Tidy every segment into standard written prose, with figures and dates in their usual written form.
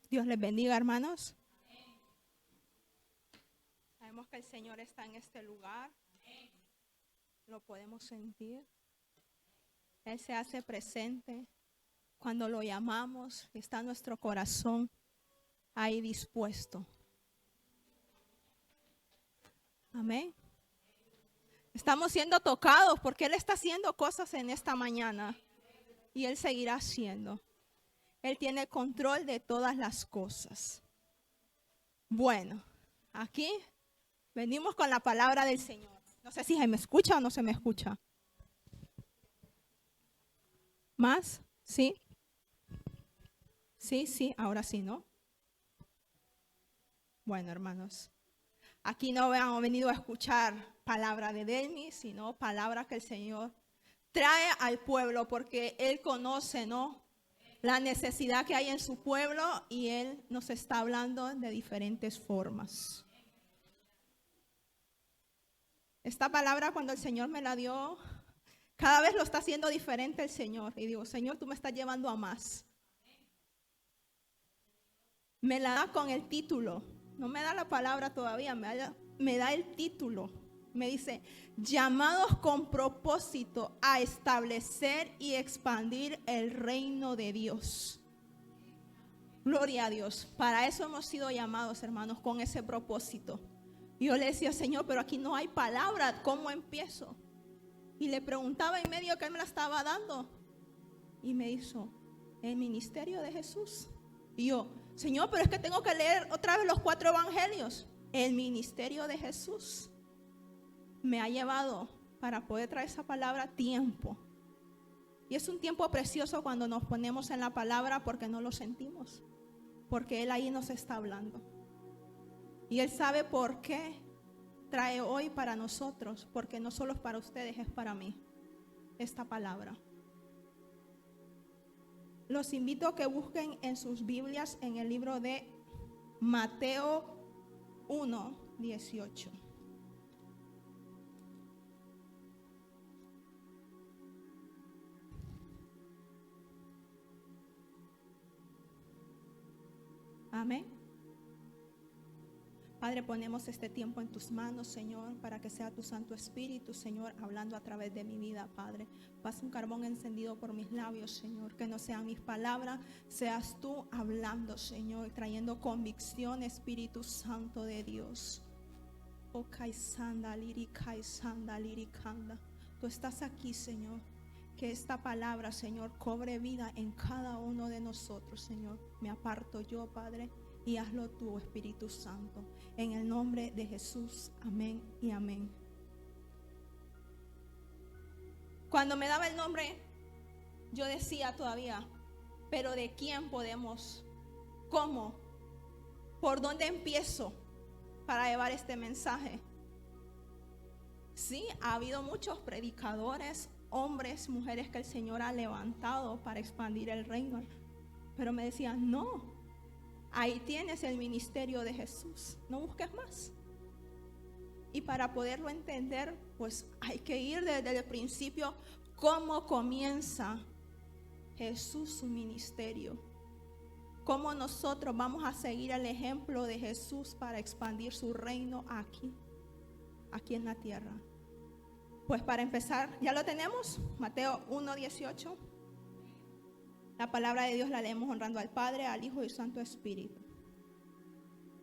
Dios les bendiga, hermanos. Sabemos que el Señor está en este lugar. Lo podemos sentir. Él se hace presente cuando lo llamamos. Está nuestro corazón ahí dispuesto. Amén. Estamos siendo tocados porque Él está haciendo cosas en esta mañana. Y Él seguirá haciendo. Él tiene control de todas las cosas. Bueno, aquí venimos con la palabra del Señor. No sé si se me escucha o no se me escucha. ¿Más? ¿Sí? Sí, ahora sí, ¿no? Bueno, hermanos, aquí no hemos venido a escuchar palabra de Delmi, sino palabra que el Señor trae al pueblo, porque Él conoce, ¿no?, la necesidad que hay en su pueblo y Él nos está hablando de diferentes formas. Esta palabra, cuando el Señor me la dio, cada vez lo está haciendo diferente el Señor. Y digo, Señor, tú me estás llevando a más. Me la da con el título. No me da la palabra todavía, me da el título. Me dice, llamados con propósito a establecer y expandir el reino de Dios. Gloria a Dios. Para eso hemos sido llamados, hermanos, con ese propósito. Y yo le decía, Señor, pero aquí no hay palabra, ¿cómo empiezo? Y le preguntaba en medio que Él me la estaba dando. Y me hizo, el ministerio de Jesús. Y yo, Señor, pero es que tengo que leer otra vez los 4 evangelios. El ministerio de Jesús me ha llevado para poder traer esa palabra tiempo. Y es un tiempo precioso cuando nos ponemos en la palabra porque no lo sentimos. Porque Él ahí nos está hablando. Y Él sabe por qué trae hoy para nosotros. Porque no solo es para ustedes, es para mí esta palabra. Los invito a que busquen en sus Biblias en el libro de Mateo 1:18. Amén. Padre, ponemos este tiempo en tus manos, Señor, para que sea tu Santo Espíritu, Señor, hablando a través de mi vida, Padre. Pasa un carbón encendido por mis labios, Señor, que no sean mis palabras, seas tú hablando, Señor, trayendo convicción, Espíritu Santo de Dios. Oh, Kaisanda, Kaisanda, Lirikanda. Tú estás aquí, Señor. Que esta palabra, Señor, cobre vida en cada uno de nosotros, Señor. Me aparto yo, Padre, y hazlo tú, Espíritu Santo. En el nombre de Jesús, amén y amén. Cuando me daba el nombre, yo decía todavía, pero ¿de quién podemos? ¿Cómo? ¿Por dónde empiezo para llevar este mensaje? Sí, ha habido muchos predicadores, hombres, mujeres que el Señor ha levantado para expandir el reino. Pero me decían, no, ahí tienes el ministerio de Jesús, no busques más. Y para poderlo entender, pues hay que ir desde el principio, cómo comienza Jesús su ministerio. Cómo nosotros vamos a seguir el ejemplo de Jesús para expandir su reino aquí en la tierra. Pues para empezar, ¿ya lo tenemos? Mateo 1:18. La palabra de Dios la leemos honrando al Padre, al Hijo y al Santo Espíritu.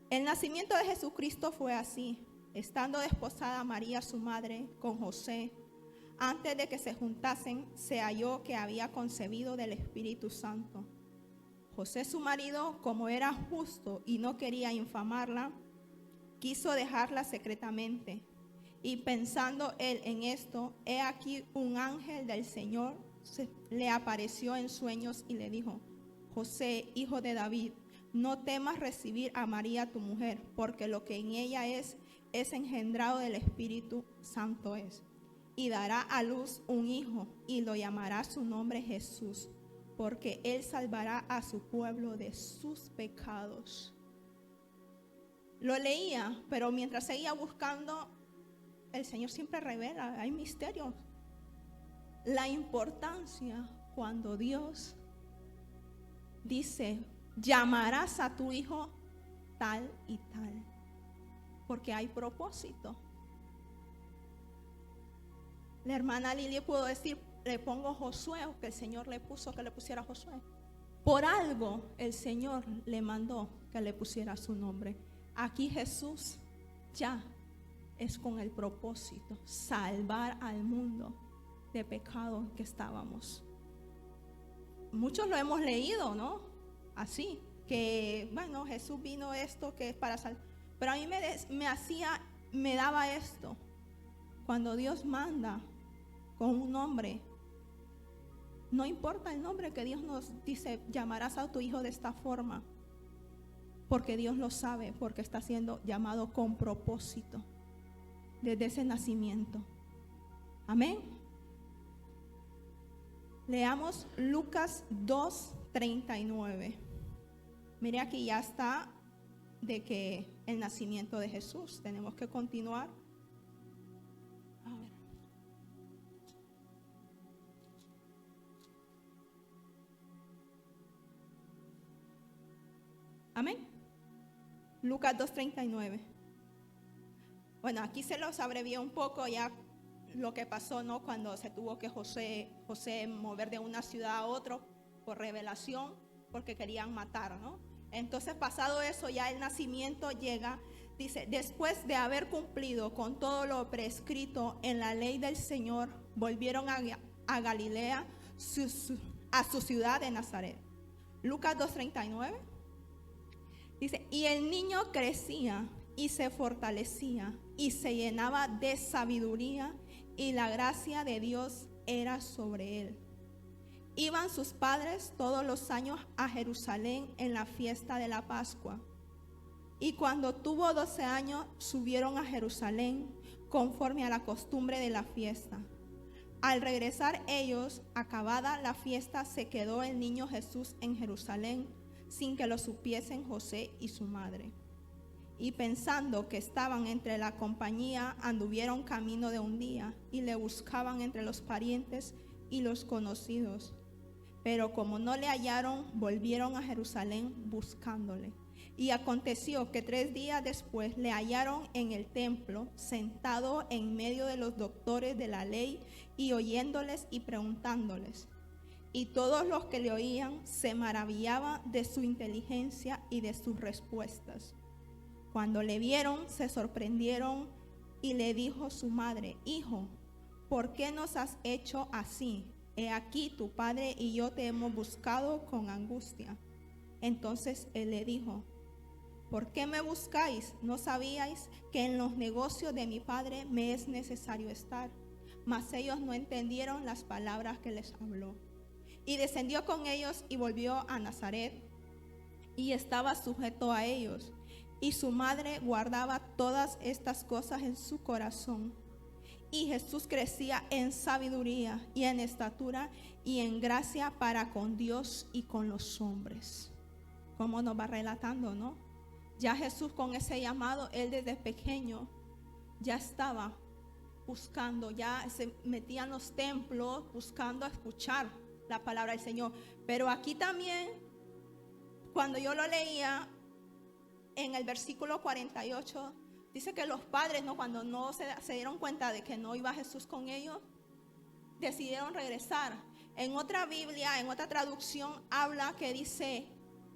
El nacimiento de Jesucristo fue así. Estando desposada María, su madre, con José, antes de que se juntasen, se halló que había concebido del Espíritu Santo. José, su marido, como era justo y no quería infamarla, quiso dejarla secretamente. Y pensando él en esto, he aquí un ángel del Señor le apareció en sueños y le dijo: José, hijo de David, no temas recibir a María tu mujer, porque lo que en ella es engendrado del Espíritu Santo es. Y dará a luz un hijo y lo llamará su nombre Jesús, porque él salvará a su pueblo de sus pecados. Lo leía, pero mientras seguía buscando, el Señor siempre revela, hay misterios. La importancia cuando Dios dice, llamarás a tu hijo tal y tal. Porque hay propósito. La hermana Lili pudo decir, le pongo Josué, o que el Señor le puso que le pusiera Josué. Por algo el Señor le mandó que le pusiera su nombre. Aquí Jesús ya es con el propósito, salvar al mundo de pecado en que estábamos. Muchos lo hemos leído, ¿no? Así, que bueno, Jesús vino esto que es para salvar. Pero a mí me daba esto. Cuando Dios manda con un nombre, no importa el nombre que Dios nos dice, llamarás a tu hijo de esta forma, porque Dios lo sabe, porque está siendo llamado con propósito desde ese nacimiento. Amén. Leamos Lucas 2:39. Mire, aquí ya está de que el nacimiento de Jesús. Tenemos que continuar. A ver. Amén. Lucas 2:39. Bueno, aquí se los abrevié un poco ya lo que pasó, ¿no? Cuando se tuvo que José mover de una ciudad a otra por revelación, porque querían matar, ¿no? Entonces, pasado eso, ya el nacimiento llega. Dice, después de haber cumplido con todo lo prescrito en la ley del Señor, volvieron a Galilea, a su ciudad de Nazaret. Lucas 2:39. Dice, y el niño crecía y se fortalecía y se llenaba de sabiduría, y la gracia de Dios era sobre él. Iban sus padres todos los años a Jerusalén en la fiesta de la Pascua. Y cuando tuvo 12 años, subieron a Jerusalén conforme a la costumbre de la fiesta. Al regresar ellos, acabada la fiesta, se quedó el niño Jesús en Jerusalén, sin que lo supiesen José y su madre. Y pensando que estaban entre la compañía, anduvieron camino de un día y le buscaban entre los parientes y los conocidos. Pero como no le hallaron, volvieron a Jerusalén buscándole. Y aconteció que 3 días después le hallaron en el templo, sentado en medio de los doctores de la ley, y oyéndoles y preguntándoles. Y todos los que le oían se maravillaban de su inteligencia y de sus respuestas. Cuando le vieron, se sorprendieron, y le dijo su madre, hijo, ¿por qué nos has hecho así? He aquí tu padre y yo te hemos buscado con angustia. Entonces él le dijo, ¿por qué me buscáis? ¿No sabíais que en los negocios de mi padre me es necesario estar? Mas ellos no entendieron las palabras que les habló. Y descendió con ellos y volvió a Nazaret, y estaba sujeto a ellos. Y su madre guardaba todas estas cosas en su corazón. Y Jesús crecía en sabiduría y en estatura y en gracia para con Dios y con los hombres. Como nos va relatando, ¿no? Ya Jesús, con ese llamado, él desde pequeño ya estaba buscando, ya se metía en los templos buscando escuchar la palabra del Señor. Pero aquí también, cuando yo lo leía, en el versículo 48, dice que los padres, ¿no?, cuando no se dieron cuenta de que no iba Jesús con ellos, decidieron regresar. En otra Biblia, en otra traducción, habla que dice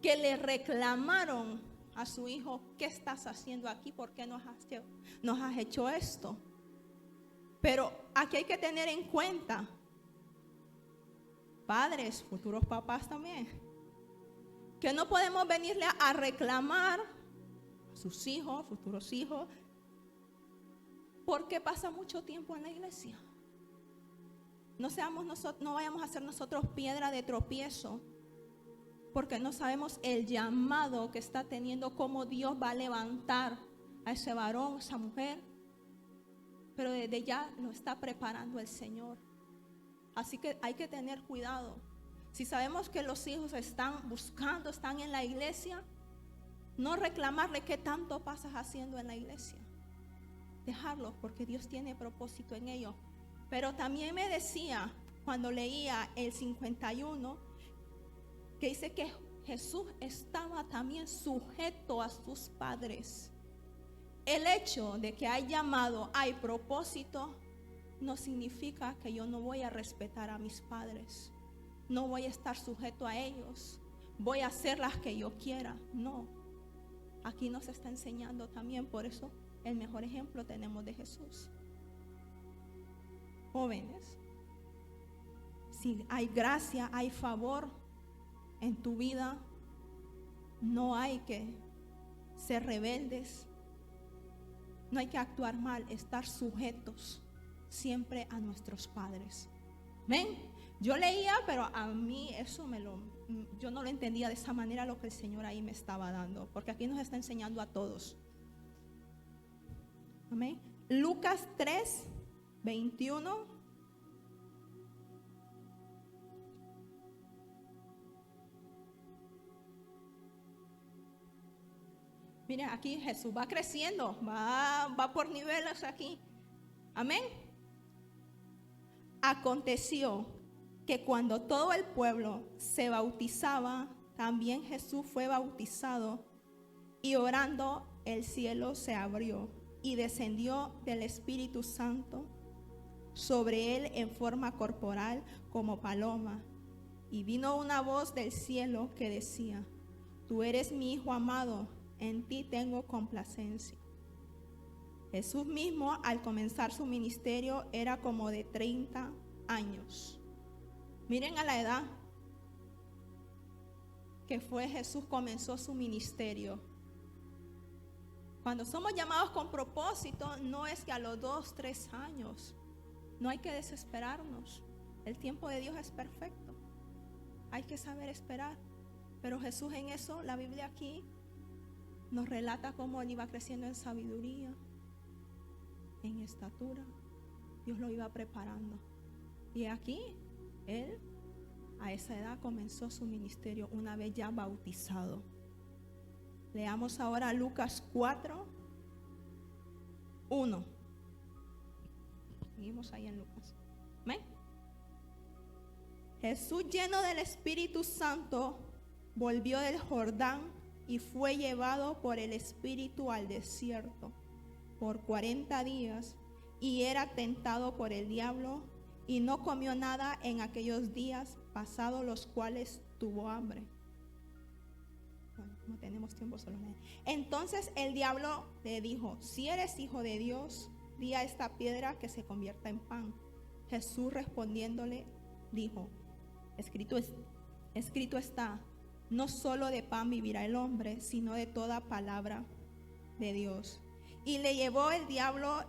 que le reclamaron a su hijo, ¿qué estás haciendo aquí? ¿Por qué nos has hecho esto? Pero aquí hay que tener en cuenta, padres, futuros papás también, que no podemos venirle a reclamar a sus hijos, futuros hijos, porque pasa mucho tiempo en la iglesia. No vayamos a ser nosotros piedra de tropiezo, porque no sabemos el llamado que está teniendo, cómo Dios va a levantar a ese varón, esa mujer, pero desde ya lo está preparando el Señor. Así que hay que tener cuidado. Si sabemos que los hijos están buscando, están en la iglesia, no reclamarle qué tanto pasas haciendo en la iglesia. Dejarlos, porque Dios tiene propósito en ellos. Pero también me decía, cuando leía el 51, que dice que Jesús estaba también sujeto a sus padres. El hecho de que hay llamado, hay propósito, no significa que yo no voy a respetar a mis padres. No voy a estar sujeto a ellos. Voy a hacer las que yo quiera. No. Aquí nos está enseñando también, por eso el mejor ejemplo tenemos de Jesús. Jóvenes, si hay gracia, hay favor en tu vida, no hay que ser rebeldes, no hay que actuar mal, estar sujetos siempre a nuestros padres. ¿Ven? Yo leía, pero a mí eso yo no lo entendía de esa manera lo que el Señor ahí me estaba dando, porque aquí nos está enseñando a todos. Amén. Lucas 3, 21. Miren, aquí Jesús va creciendo, va por niveles aquí. Amén. Aconteció que cuando todo el pueblo se bautizaba, también Jesús fue bautizado, y orando el cielo se abrió y descendió del Espíritu Santo sobre él en forma corporal como paloma. Y vino una voz del cielo que decía: Tú eres mi Hijo amado, en ti tengo complacencia. Jesús mismo, al comenzar su ministerio, era como de 30 años. Miren a la edad que fue Jesús, comenzó su ministerio. Cuando somos llamados con propósito, no es que a los 2, 3 años. No hay que desesperarnos. El tiempo de Dios es perfecto. Hay que saber esperar. Pero Jesús en eso, la Biblia aquí nos relata cómo él iba creciendo en sabiduría, en estatura. Dios lo iba preparando. Y aquí, él a esa edad comenzó su ministerio una vez ya bautizado. Leamos ahora Lucas 4, 1. Seguimos ahí en Lucas. ¿Ven? Jesús, lleno del Espíritu Santo, volvió del Jordán y fue llevado por el Espíritu al desierto por 40 días, y era tentado por el diablo, y no comió nada en aquellos días, pasados los cuales tuvo hambre. Bueno, no tenemos tiempo solo. Entonces el diablo le dijo: Si eres hijo de Dios, di a esta piedra que se convierta en pan. Jesús respondiéndole dijo: Escrito está, no solo de pan vivirá el hombre, sino de toda palabra de Dios. Y le llevó el diablo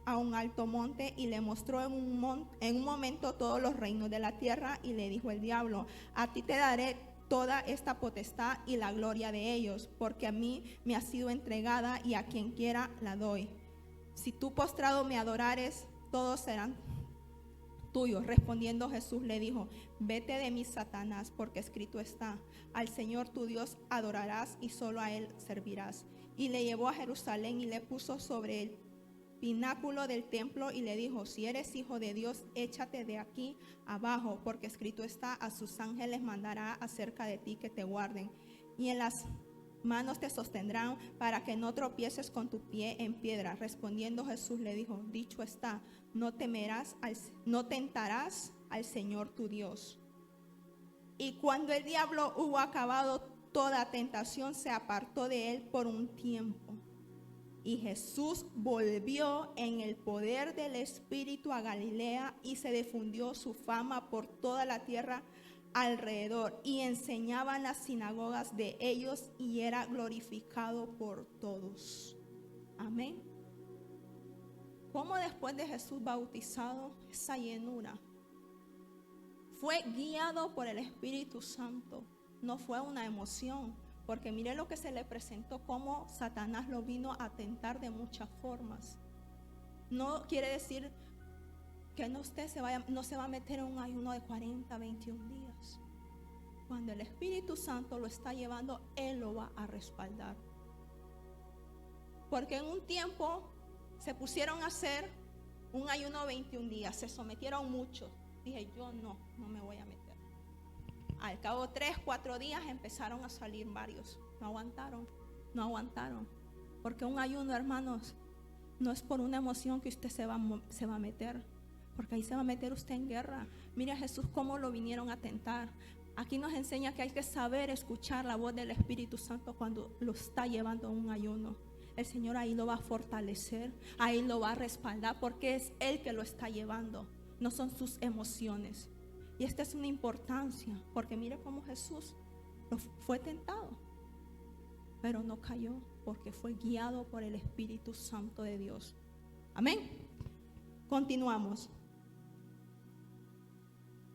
a un alto monte y le mostró en un momento todos los reinos de la tierra, y le dijo el diablo: A ti te daré toda esta potestad y la gloria de ellos, porque a mí me ha sido entregada, y a quien quiera la doy. Si tú postrado me adorares, todos serán tuyos. Respondiendo Jesús le dijo: Vete de mí, Satanás, porque escrito está: Al Señor tu Dios adorarás y solo a él servirás. Y le llevó a Jerusalén y le puso sobre el pináculo del templo y le dijo: Si eres hijo de Dios, échate de aquí abajo, porque escrito está: A sus ángeles mandará acerca de ti que te guarden, y en las manos te sostendrán para que no tropieces con tu pie en piedra. Respondiendo Jesús le dijo: Dicho está, no tentarás al Señor tu Dios. Y cuando el diablo hubo acabado toda tentación, se apartó de él por un tiempo. Y Jesús volvió en el poder del Espíritu a Galilea, y se difundió su fama por toda la tierra alrededor, y enseñaba en las sinagogas de ellos, y era glorificado por todos. Amén. Como después de Jesús bautizado, esa llenura fue guiado por el Espíritu Santo. No fue una emoción, porque mire lo que se le presentó, cómo Satanás lo vino a tentar de muchas formas. No quiere decir que no se va a meter en un ayuno de 40, 21 días. Cuando el Espíritu Santo lo está llevando, él lo va a respaldar. Porque en un tiempo se pusieron a hacer un ayuno de 21 días, se sometieron muchos. Dije: yo no me voy a meter. Al cabo 3, 4 días empezaron a salir varios. No aguantaron. Porque un ayuno, hermanos, no es por una emoción que usted se va a meter. Porque ahí se va a meter usted en guerra. Mire a Jesús cómo lo vinieron a tentar. Aquí nos enseña que hay que saber escuchar la voz del Espíritu Santo cuando lo está llevando a un ayuno. El Señor ahí lo va a fortalecer, ahí lo va a respaldar, porque es Él que lo está llevando, no son sus emociones. Y esta es una importancia, porque mire cómo Jesús fue tentado, pero no cayó, porque fue guiado por el Espíritu Santo de Dios. Amén. Continuamos.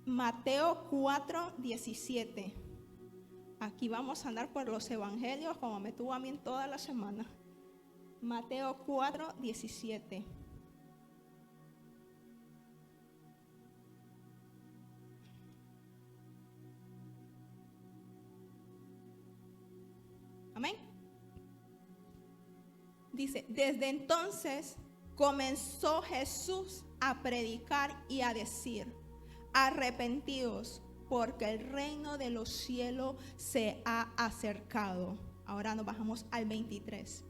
Mateo 4:17. Aquí vamos a andar por los evangelios como me tuvo a mí toda la semana. Mateo 4:17. Amén. Dice, desde entonces comenzó Jesús a predicar y a decir: arrepentidos, porque el reino de los cielos se ha acercado. Ahora nos bajamos al 23.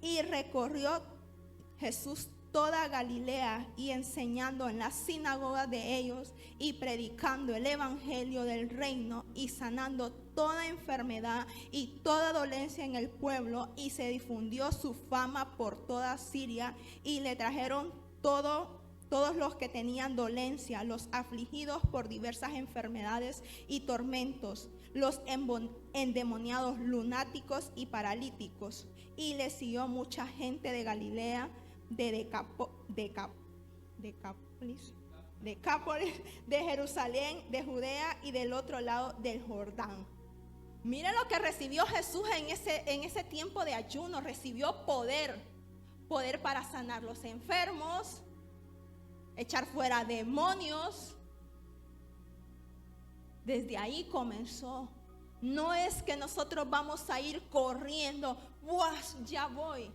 Y recorrió Jesús toda Galilea y enseñando en las sinagogas de ellos y predicando el evangelio del reino y sanando toda enfermedad y toda dolencia en el pueblo, y se difundió su fama por toda Siria, y le trajeron todos los que tenían dolencia, los afligidos por diversas enfermedades y tormentos, los endemoniados, lunáticos y paralíticos. Y le siguió mucha gente de Galilea, de Decápolis, de Jerusalén, de Judea y del otro lado del Jordán. Miren lo que recibió Jesús en ese tiempo de ayuno. Recibió poder para sanar los enfermos, echar fuera demonios. Desde ahí comenzó. No es que nosotros vamos a ir corriendo, ya voy.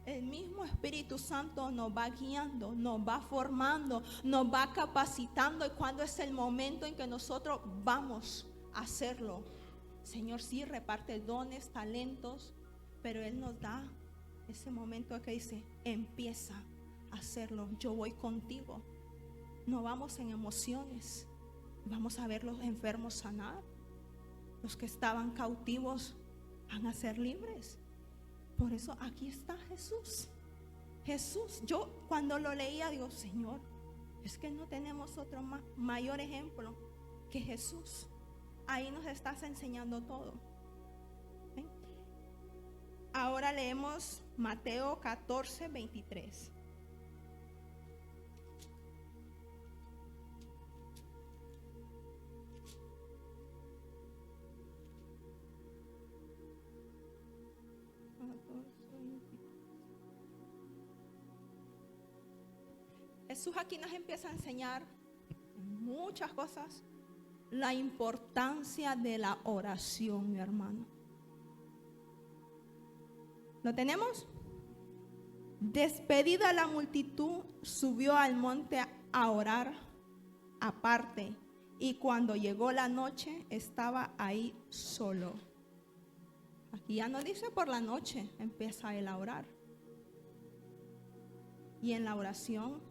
El mismo Espíritu Santo nos va guiando, nos va formando, nos va capacitando. Y cuando es el momento en que nosotros vamos a hacerlo, Señor sí reparte dones, talentos, pero Él nos da ese momento que dice: empieza a hacerlo, yo voy contigo. No vamos en emociones, vamos a ver los enfermos sanar, los que estaban cautivos van a ser libres. Por eso aquí está Jesús. Yo cuando lo leía digo: Señor, es que no tenemos otro mayor ejemplo que Jesús. Ahí nos estás enseñando todo. ¿Sí? Ahora leemos Mateo 14:23. Jesús aquí nos empieza a enseñar muchas cosas. La importancia de la oración, mi hermano. ¿Lo tenemos? Despedida la multitud, subió al monte a orar aparte, y cuando llegó la noche estaba ahí solo. Aquí ya no dice por la noche, empieza él a orar. Y en la oración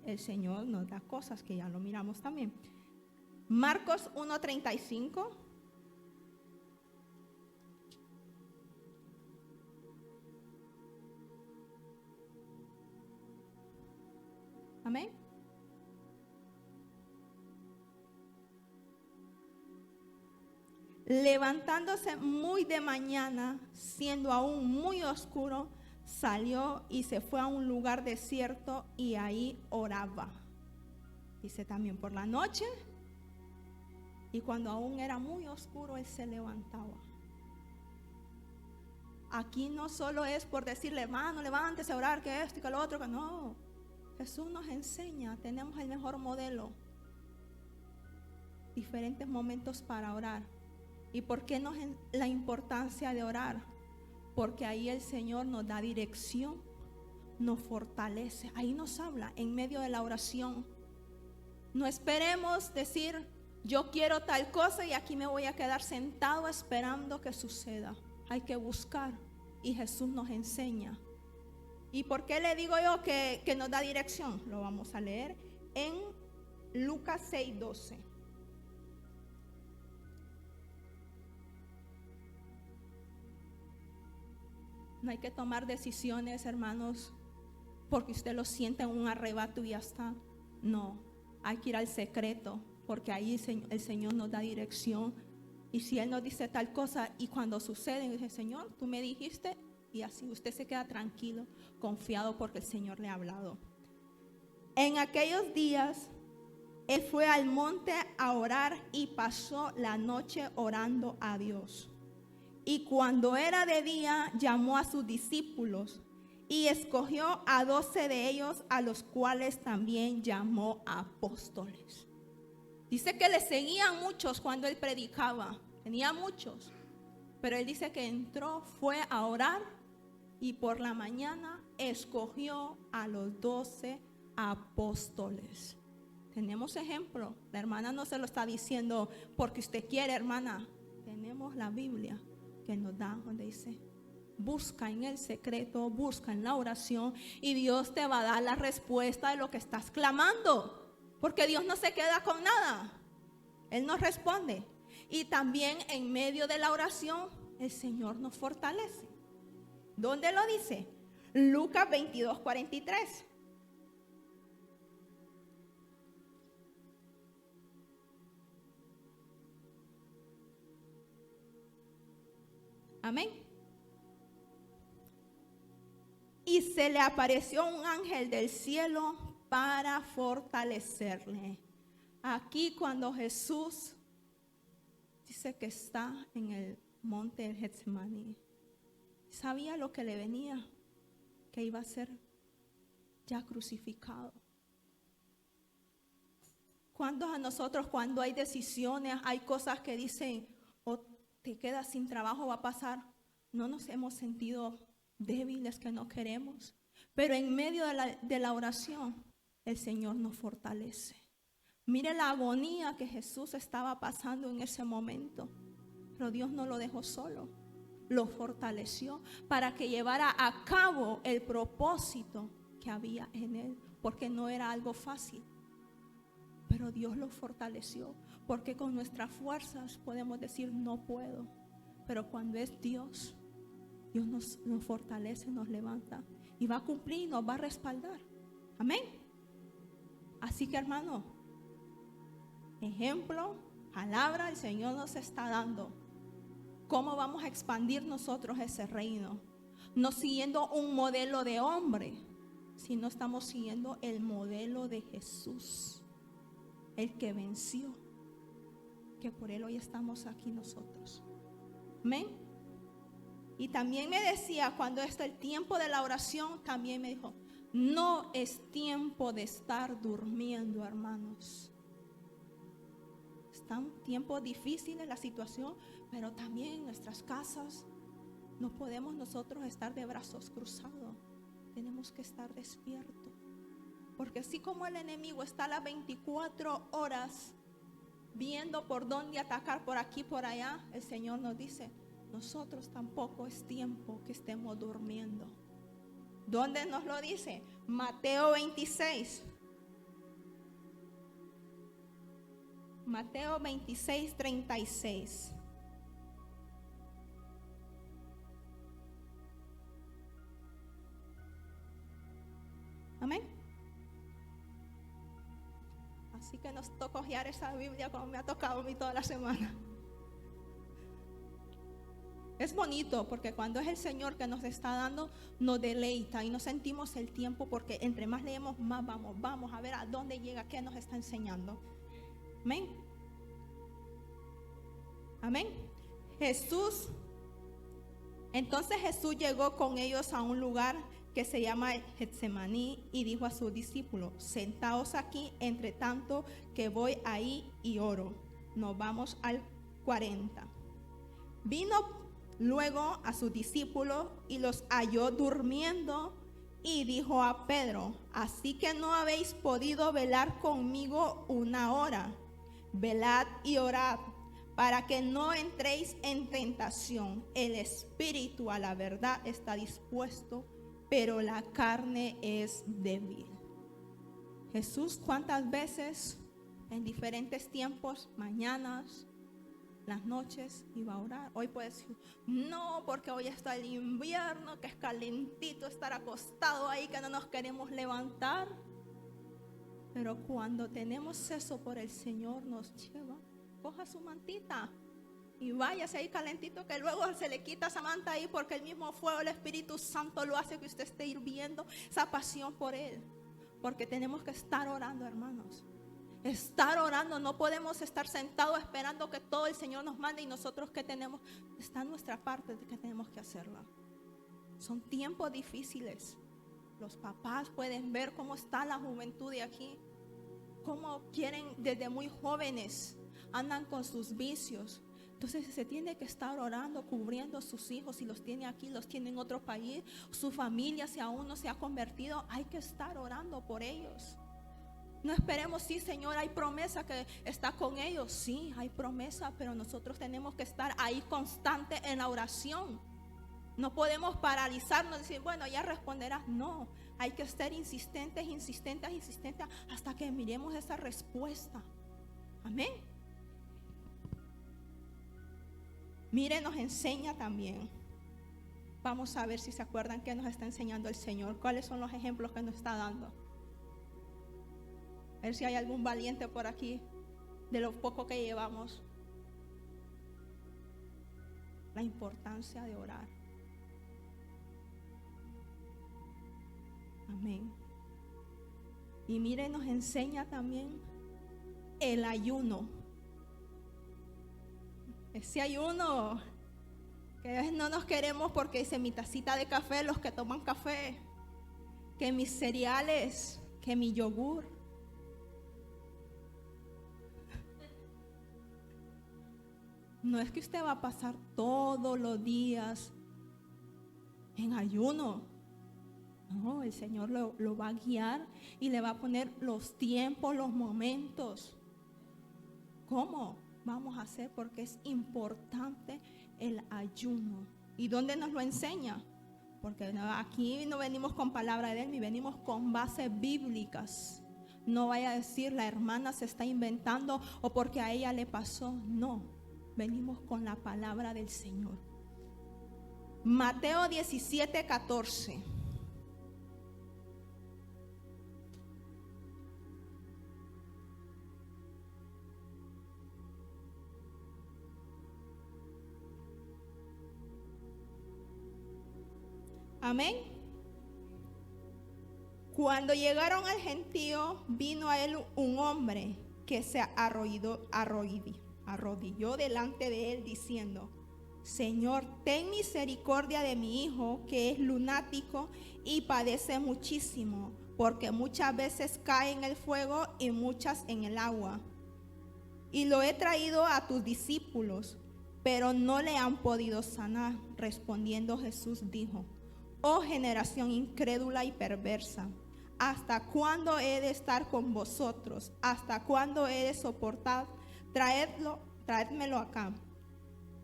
el Señor nos da cosas que ya lo miramos también. Marcos 1:35. Amén. Levantándose muy de mañana, siendo aún muy oscuro, salió y se fue a un lugar desierto y ahí oraba. Dice también por la noche, y cuando aún era muy oscuro, él se levantaba. Aquí no solo es por decirle: hermano, levántese a orar, que esto y que lo otro, que no. Jesús nos enseña, tenemos el mejor modelo. Diferentes momentos para orar. ¿Y por qué la importancia de orar? Porque ahí el Señor nos da dirección, nos fortalece. Ahí nos habla en medio de la oración. No esperemos decir: Yo quiero tal cosa y aquí me voy a quedar sentado esperando que suceda. Hay que buscar y Jesús nos enseña. ¿Y por qué le digo yo que nos da dirección? Lo vamos a leer en Lucas 6:12. No hay que tomar decisiones, hermanos, porque usted lo siente en un arrebato y ya está. No, hay que ir al secreto, porque ahí el Señor nos da dirección. Y si Él nos dice tal cosa y cuando sucede, dice: Señor, tú me dijiste, y así usted se queda tranquilo, confiado, porque el Señor le ha hablado. En aquellos días, Él fue al monte a orar y pasó la noche orando a Dios. Y cuando era de día, llamó a sus discípulos y escogió a 12 de ellos, a los cuales también llamó apóstoles. Dice que le seguían muchos cuando él predicaba, tenía muchos, pero él dice que entró, fue a orar y por la mañana escogió a los 12 apóstoles. Tenemos ejemplo, la hermana no se lo está diciendo porque usted quiere, hermana. Tenemos la Biblia que nos da, donde dice: busca en el secreto, busca en la oración y Dios te va a dar la respuesta de lo que estás clamando. Porque Dios no se queda con nada. Él nos responde. Y también en medio de la oración, el Señor nos fortalece. ¿Dónde lo dice? Lucas 22:43. Amén. Y se le apareció un ángel del cielo para fortalecerle. Aquí cuando Jesús dice que está en el monte de Getsemaní, sabía lo que le venía, que iba a ser ya crucificado. ¿Cuántos a nosotros, cuando hay decisiones, hay cosas que dicen: o te quedas sin trabajo, va a pasar, no nos hemos sentido débiles, que no queremos? Pero en medio de la oración, el Señor nos fortalece. Mire la agonía que Jesús estaba pasando en ese momento, pero Dios no lo dejó solo, lo fortaleció para que llevara a cabo el propósito que había en él, porque no era algo fácil, pero Dios lo fortaleció, porque con nuestras fuerzas podemos decir: no puedo, pero cuando es Dios, Dios nos fortalece, nos levanta y va a cumplir y nos va a respaldar. Amén. Así que, hermano, ejemplo, palabra, el Señor nos está dando. ¿Cómo vamos a expandir nosotros ese reino? No siguiendo un modelo de hombre, sino estamos siguiendo el modelo de Jesús, el que venció, que por él hoy estamos aquí nosotros. Amén. Y también me decía, cuando está el tiempo de la oración, también me dijo: no es tiempo de estar durmiendo, hermanos. Están tiempos difíciles la situación, pero también en nuestras casas no podemos nosotros estar de brazos cruzados. Tenemos que estar despiertos, porque así como el enemigo está a las 24 horas viendo por dónde atacar, por aquí, por allá, el Señor nos dice: nosotros tampoco es tiempo que estemos durmiendo. ¿Dónde nos lo dice? Mateo 26. Mateo 26, 36. Amén. Así que nos toca hojear esa Biblia como me ha tocado a mí toda la semana. Es bonito porque cuando es el Señor que nos está dando, nos deleita y nos sentimos el tiempo, porque entre más leemos, más vamos a ver a dónde llega, qué nos está enseñando. Amén. Amén. Entonces Jesús llegó con ellos a un lugar que se llama Getsemaní y dijo a sus discípulos: sentaos aquí entre tanto que voy ahí y oro. Nos vamos al 40. Vino luego a sus discípulos y los halló durmiendo y dijo a Pedro: así que no habéis podido velar conmigo una hora. velad y orad para que no entréis en tentación. El espíritu a la verdad está dispuesto, pero la carne es débil. Jesús, ¿cuántas veces en diferentes tiempos, mañanas, las noches, iba a orar? Hoy puede decir, no, porque hoy está el invierno, que es calentito estar acostado ahí, que no nos queremos levantar. Pero cuando tenemos ceso por el Señor, nos lleva, coja su mantita y váyase ahí calentito, que luego se le quita esa manta ahí, porque el mismo fuego, el Espíritu Santo lo hace que usted esté hirviendo esa pasión por Él. Porque tenemos que estar orando, hermanos. Estar orando, no podemos estar sentados esperando que todo el Señor nos mande y nosotros que tenemos, está en nuestra parte de que tenemos que hacerla. Son tiempos difíciles. Los papás pueden ver cómo está la juventud de aquí, cómo quieren desde muy jóvenes, andan con sus vicios. Entonces se tiene que estar orando, cubriendo a sus hijos. Si los tiene aquí, los tiene en otro país, su familia, si aún no se ha convertido, hay que estar orando por ellos. No esperemos, sí, Señor, hay promesa que está con ellos. Sí, hay promesa, pero nosotros tenemos que estar ahí constante en la oración. No podemos paralizarnos y decir, bueno, ya responderás. No, hay que estar insistentes hasta que miremos esa respuesta. Amén. Mire, nos enseña también. Vamos a ver si se acuerdan qué nos está enseñando el Señor. ¿Cuáles son los ejemplos que nos está dando? A ver si hay algún valiente por aquí de lo poco que llevamos. La importancia de orar. Amén. Y mire, nos enseña también el ayuno. Ese ayuno que a veces no nos queremos porque dice mi tacita de café, los que toman café, que mis cereales, que mi yogur. No es que usted va a pasar todos los días en ayuno. No, el Señor lo va a guiar y le va a poner los tiempos, los momentos. ¿Cómo vamos a hacer? Porque es importante el ayuno. ¿Y dónde nos lo enseña? Porque aquí no venimos con palabra de Él, ni venimos con bases bíblicas. No vaya a decir la hermana se está inventando o porque a ella le pasó. No, venimos con la palabra del Señor. Mateo 17:14. Amén. Cuando llegaron al gentío, vino a él un hombre que se arrodilló delante de él diciendo: Señor, ten misericordia de mi hijo, que es lunático y padece muchísimo, porque muchas veces cae en el fuego y muchas en el agua. Y lo he traído a tus discípulos, pero no le han podido sanar. Respondiendo Jesús dijo: Oh generación incrédula y perversa, ¿hasta cuándo he de estar con vosotros? ¿Hasta cuándo he de soportar? Traédmelo acá.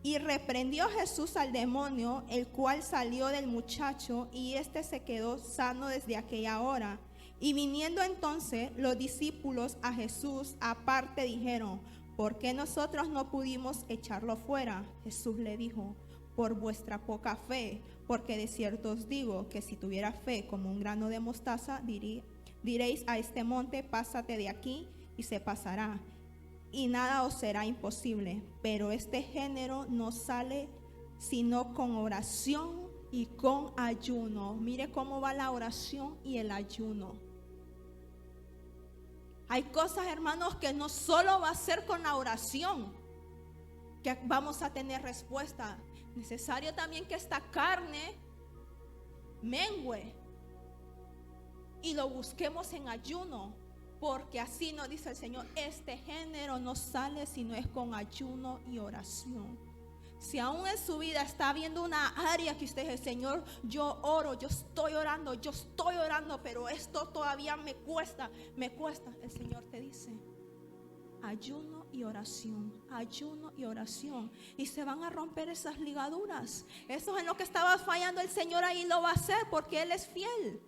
Y reprendió Jesús al demonio, el cual salió del muchacho, y éste se quedó sano desde aquella hora. Y viniendo entonces los discípulos a Jesús aparte, dijeron: ¿por qué nosotros no pudimos echarlo fuera? Jesús le dijo: por vuestra poca fe, porque de cierto os digo que si tuviera fe como un grano de mostaza, diréis a este monte: pásate de aquí, y se pasará, y nada os será imposible. Pero este género no sale sino con oración y con ayuno. Mire cómo va la oración y el ayuno. Hay cosas, hermanos, que no solo va a ser con la oración que vamos a tener respuesta. Necesario también que esta carne mengüe y lo busquemos en ayuno, porque así nos dice el Señor: este género no sale si no es con ayuno y oración. Si aún en su vida está habiendo una área que usted dice: Señor, yo oro, yo estoy orando, pero esto todavía me cuesta. El Señor te dice: ayuno y oración, ayuno y oración. Y se van a romper esas ligaduras. Eso es en lo que estaba fallando el Señor, ahí lo va a hacer porque Él es fiel.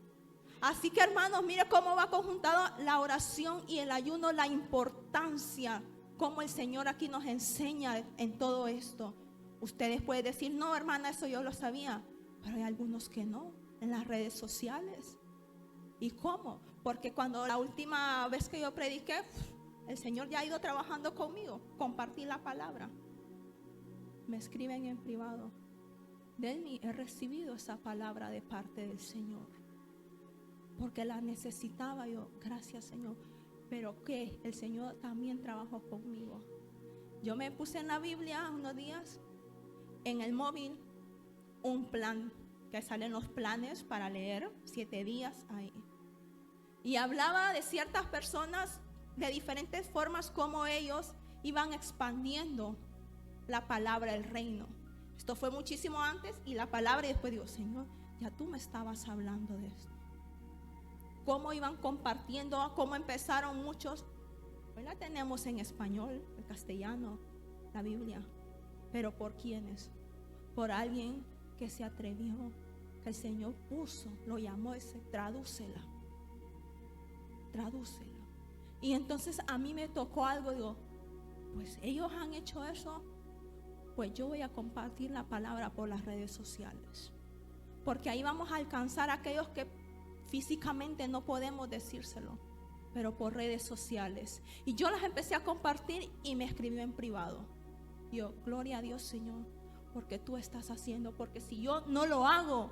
Así que hermanos, mire cómo va conjuntado la oración y el ayuno, la importancia, como el Señor aquí nos enseña en todo esto. Ustedes pueden decir, no hermana, eso yo lo sabía, pero hay algunos que no, en las redes sociales. ¿Y cómo? Porque cuando la última vez que yo prediqué, el Señor ya ha ido trabajando conmigo, compartí la palabra. Me escriben en privado, Delmi, he recibido esa palabra de parte del Señor, porque la necesitaba. Yo, gracias Señor. Pero que el Señor también trabajó conmigo. Yo me puse en la Biblia unos días, en el móvil, un plan, que salen los planes para leer 7 días ahí. Y hablaba de ciertas personas, de diferentes formas, como ellos iban expandiendo la palabra del reino. Esto fue muchísimo antes y la palabra, y después digo, Señor, ya tú me estabas hablando de esto. Cómo iban compartiendo, cómo empezaron muchos. Hoy la tenemos en español, en castellano, la Biblia. Pero ¿por quiénes? Por alguien que se atrevió, que el Señor puso, lo llamó, ese, tradúcela. Y entonces a mí me tocó algo, digo, pues ellos han hecho eso, pues yo voy a compartir la palabra por las redes sociales. Porque ahí vamos a alcanzar a aquellos que físicamente no podemos decírselo, pero por redes sociales. Y yo las empecé a compartir y me escribió en privado. Yo, gloria a Dios, Señor, porque tú estás haciendo, porque si yo no lo hago,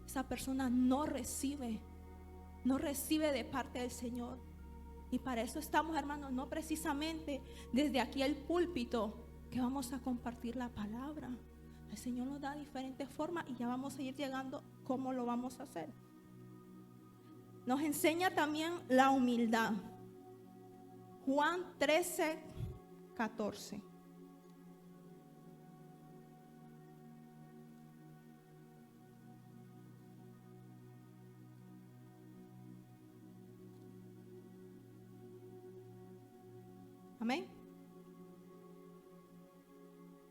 esa persona no recibe de parte del Señor. Y para eso estamos, hermanos, no precisamente desde aquí el púlpito, que vamos a compartir la palabra. El Señor nos da diferentes formas y ya vamos a ir llegando cómo lo vamos a hacer. Nos enseña también la humildad. Juan 13:14. Amén.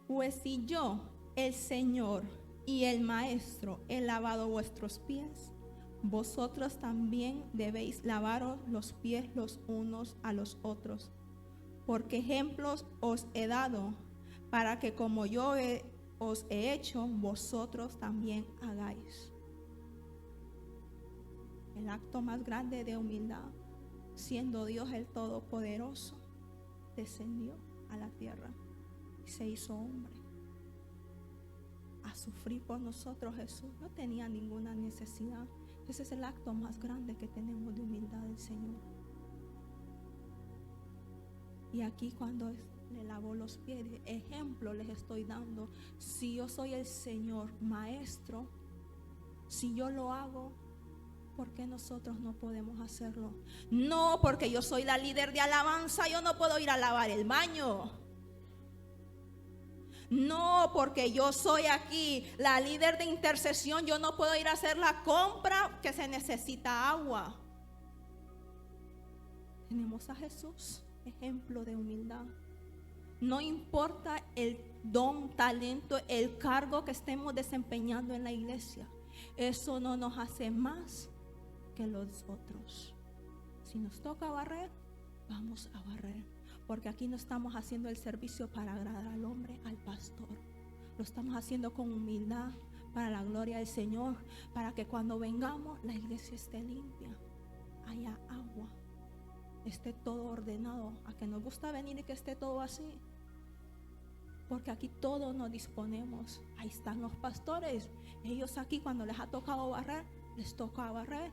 Pues si yo, el Señor y el Maestro, he lavado vuestros pies, vosotros también debéis lavaros los pies los unos a los otros, porque ejemplos os he dado, para que como yo os he hecho, vosotros también hagáis. El acto más grande de humildad, siendo Dios el Todopoderoso, descendió a la tierra y se hizo hombre a sufrir por nosotros. Jesús no tenía ninguna necesidad. Ese es el acto más grande que tenemos de humildad del Señor. Y aquí cuando le lavó los pies, ejemplo les estoy dando. Si yo soy el Señor Maestro, si yo lo hago, ¿por qué nosotros no podemos hacerlo? No, porque yo soy la líder de alabanza, yo no puedo ir a lavar el baño. No, porque yo soy aquí la líder de intercesión, yo no puedo ir a hacer la compra que se necesita agua. Tenemos a Jesús, ejemplo de humildad. No importa el don, talento, el cargo que estemos desempeñando en la iglesia, eso no nos hace más que los otros. Si nos toca barrer, vamos a barrer, porque aquí no estamos haciendo el servicio para agradar al hombre, al pastor. Lo estamos haciendo con humildad para la gloria del Señor, para que cuando vengamos la iglesia esté limpia, haya agua, esté todo ordenado. A que nos gusta venir y que esté todo así, porque aquí todos nos disponemos. Ahí están los pastores, ellos aquí cuando les ha tocado barrer, les toca barrer.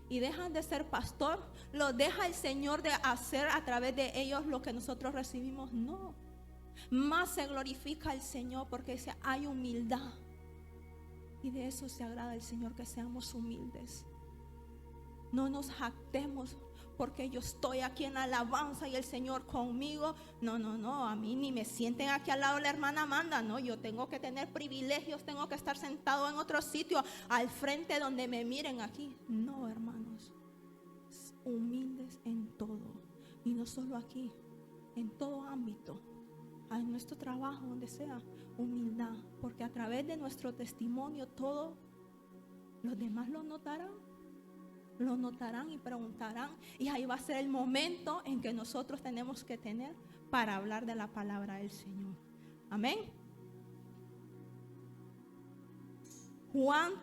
Y dejan de ser pastor, lo deja el Señor de hacer a través de ellos lo que nosotros recibimos. No, más se glorifica el Señor porque hay humildad. Y de eso se agrada el Señor, que seamos humildes. No nos jactemos porque yo estoy aquí en alabanza y el Señor conmigo. No, a mí ni me sienten aquí al lado de la hermana Amanda. No, yo tengo que tener privilegios, tengo que estar sentado en otro sitio, al frente donde me miren aquí. No, hermanos, humildes en todo. Y no solo aquí, en todo ámbito, en nuestro trabajo, donde sea, humildad, porque a través de nuestro testimonio todos los demás lo notarán y preguntarán, y ahí va a ser el momento en que nosotros tenemos que tener para hablar de la palabra del Señor. Amén. Juan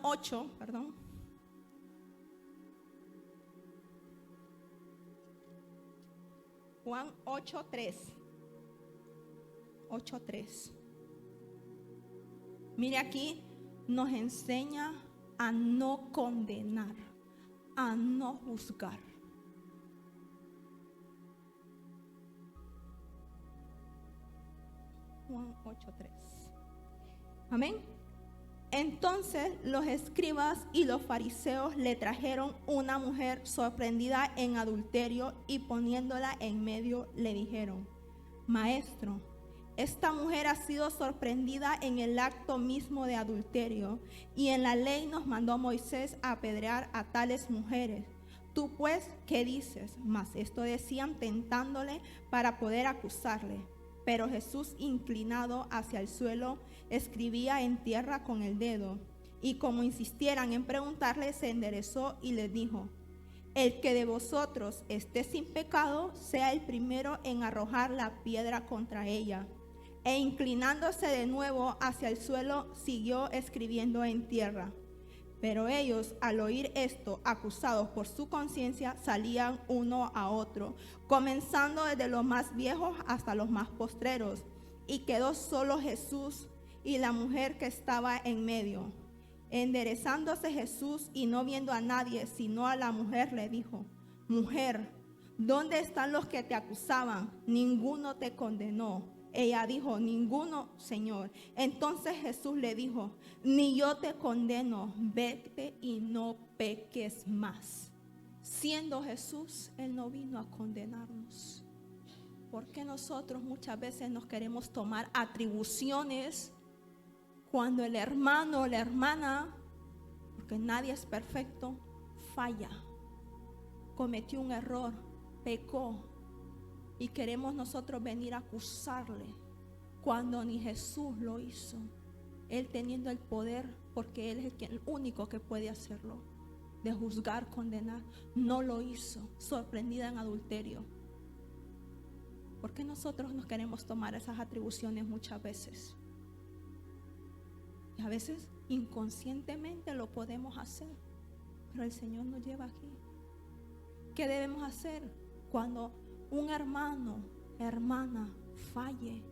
8, perdón. Juan 8:3. 8:3. Mire, aquí nos enseña a no condenar, a no juzgar. Juan 8:3. Amén. Entonces los escribas y los fariseos le trajeron una mujer sorprendida en adulterio y poniéndola en medio le dijeron: Maestro, esta mujer ha sido sorprendida en el acto mismo de adulterio, y en la ley nos mandó Moisés a apedrear a tales mujeres. Tú pues, ¿qué dices? Mas esto decían tentándole para poder acusarle. Pero Jesús, inclinado hacia el suelo, escribía en tierra con el dedo. Y como insistieran en preguntarle, se enderezó y les dijo: El que de vosotros esté sin pecado, sea el primero en arrojar la piedra contra ella. E inclinándose de nuevo hacia el suelo, siguió escribiendo en tierra. Pero ellos, al oír esto, acusados por su conciencia, salían uno a otro, comenzando desde los más viejos hasta los más postreros. Y quedó solo Jesús y la mujer que estaba en medio. Enderezándose Jesús y no viendo a nadie, sino a la mujer, le dijo: Mujer, ¿dónde están los que te acusaban? Ninguno te condenó. Ella dijo: Ninguno, Señor. Entonces Jesús le dijo: Ni yo te condeno, vete y no peques más. Siendo Jesús, Él no vino a condenarnos. ¿Por qué nosotros muchas veces nos queremos tomar atribuciones cuando el hermano o la hermana, porque nadie es perfecto, falla, cometió un error, pecó? Y queremos nosotros venir a acusarle cuando ni Jesús lo hizo. Él teniendo el poder, porque Él es el único que puede hacerlo, de juzgar, condenar, no lo hizo. Sorprendida en adulterio. ¿Por qué nosotros nos queremos tomar esas atribuciones muchas veces? Y a veces inconscientemente lo podemos hacer, pero el Señor nos lleva aquí. ¿Qué debemos hacer cuando un hermano, hermana, falle?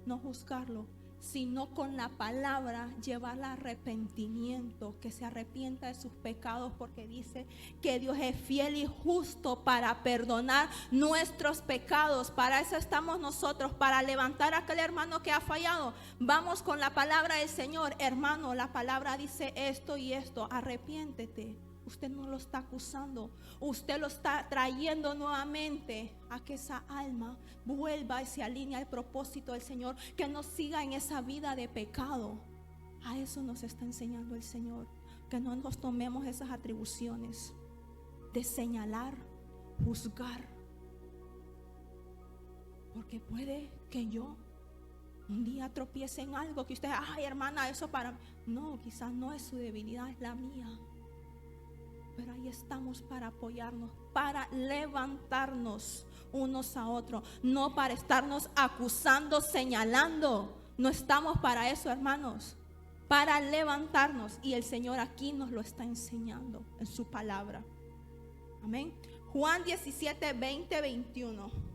No juzgarlo, sino con la palabra llevarla a arrepentimiento, que se arrepienta de sus pecados, porque dice que Dios es fiel y justo para perdonar nuestros pecados. Para eso estamos nosotros, para levantar a aquel hermano que ha fallado. Vamos con la palabra del Señor: hermano, la palabra dice esto y esto, arrepiéntete. Usted no lo está acusando, usted lo está trayendo nuevamente a que esa alma vuelva y se alinee al propósito del Señor, que no siga en esa vida de pecado. A eso nos está enseñando el Señor, que no nos tomemos esas atribuciones de señalar, juzgar, porque puede que yo un día tropiece en algo que usted, ay hermana, eso para mí. No, quizás no es su debilidad, es la mía. Pero ahí estamos para apoyarnos, para levantarnos unos a otros, no para estarnos acusando, señalando. No estamos para eso, hermanos, para levantarnos. Y el Señor aquí nos lo está enseñando en su palabra. Amén. Juan 17, 20, 21.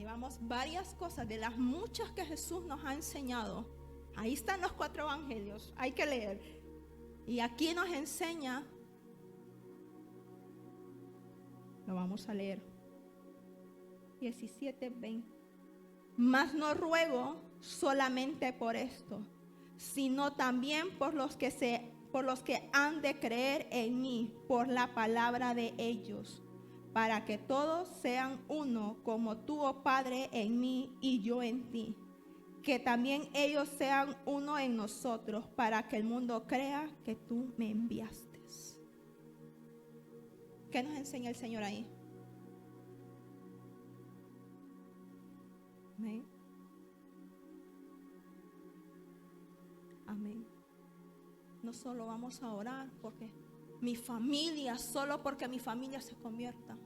Vamos, varias cosas de las muchas que Jesús nos ha enseñado. Ahí están los 4 evangelios, hay que leer. Y aquí nos enseña, lo vamos a leer, 17, 20. Mas no ruego solamente por esto, sino también por los que han de creer en mí por la palabra de ellos, para que todos sean uno, como tú, oh Padre, en mí y yo en ti. que también ellos sean uno en nosotros, para que el mundo crea que tú me enviaste. ¿Qué nos enseña el Señor ahí? Amén. Amén. No solo vamos a orar porque mi familia, solo porque mi familia se convierta.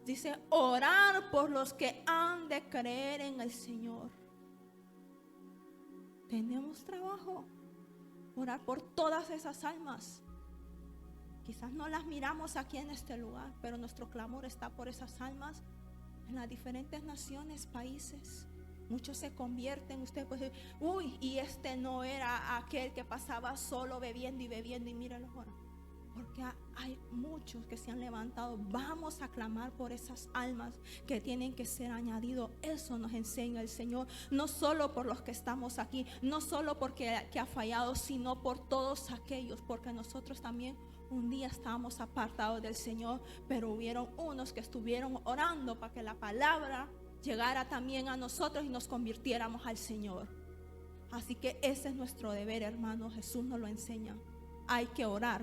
Dice, orar por los que han de creer en el Señor. Tenemos trabajo. Orar por todas esas almas. Quizás no las miramos aquí en este lugar, pero nuestro clamor está por esas almas en las diferentes naciones, países. Muchos se convierten. Usted puede decir, uy, y este no era aquel que pasaba solo bebiendo y míralo ahora. Porque hay muchos que se han levantado. Vamos a clamar por esas almas que tienen que ser añadidos. Eso nos enseña el Señor. No solo por los que estamos aquí, no solo porque ha fallado, sino por todos aquellos. Porque nosotros también un día estábamos apartados del Señor, pero hubieron unos que estuvieron orando para que la palabra llegara también a nosotros y nos convirtiéramos al Señor. Así que ese es nuestro deber, hermanos. Jesús nos lo enseña. Hay que orar.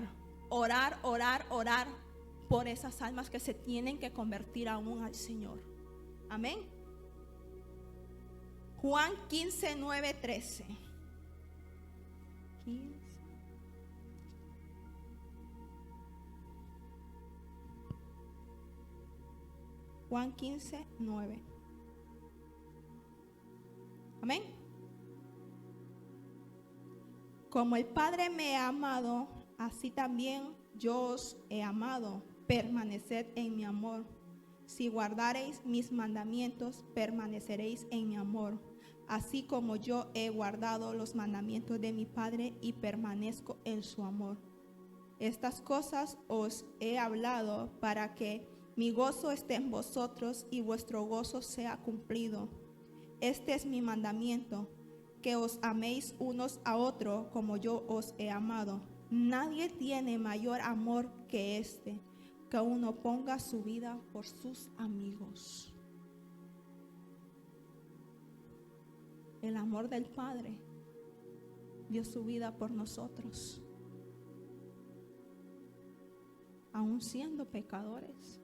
Orar, orar, orar por esas almas que se tienen que convertir aún al Señor. Amén. Juan 15, 9, 13. 15. Juan 15, 9. Amén. Como el Padre me ha amado, así también yo os he amado. Permaneced en mi amor. Si guardareis mis mandamientos, permaneceréis en mi amor, así como yo he guardado los mandamientos de mi Padre y permanezco en su amor. Estas cosas os he hablado para que mi gozo esté en vosotros y vuestro gozo sea cumplido. Este es mi mandamiento, que os améis unos a otros como yo os he amado. Nadie tiene mayor amor que este, que uno ponga su vida por sus amigos. El amor del Padre dio su vida por nosotros, aún siendo pecadores.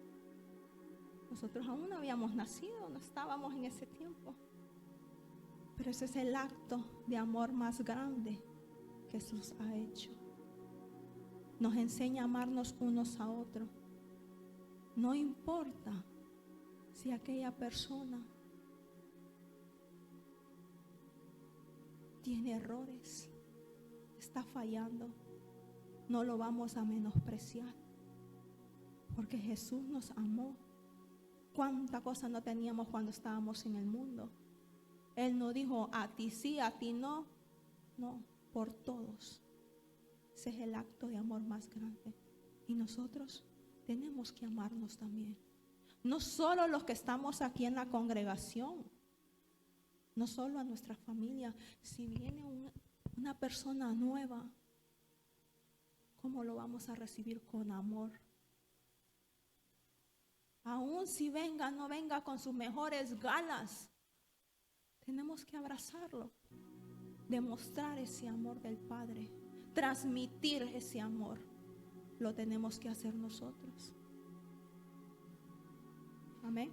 Nosotros aún no habíamos nacido, no estábamos en ese tiempo. Pero ese es el acto de amor más grande que Jesús ha hecho. Nos enseña a amarnos unos a otros. No importa si aquella persona tiene errores, está fallando, no lo vamos a menospreciar, porque Jesús nos amó. ¿Cuánta cosa no teníamos cuando estábamos en el mundo? Él no dijo a ti sí, a ti no. No, por todos. Ese es el acto de amor más grande. Y nosotros tenemos que amarnos también. No solo los que estamos aquí en la congregación, no solo a nuestra familia. Si viene una persona nueva, ¿cómo lo vamos a recibir? Con amor. Aún si venga, no venga con sus mejores galas, tenemos que abrazarlo, demostrar ese amor del Padre, transmitir ese amor. Lo tenemos que hacer nosotros. Amén.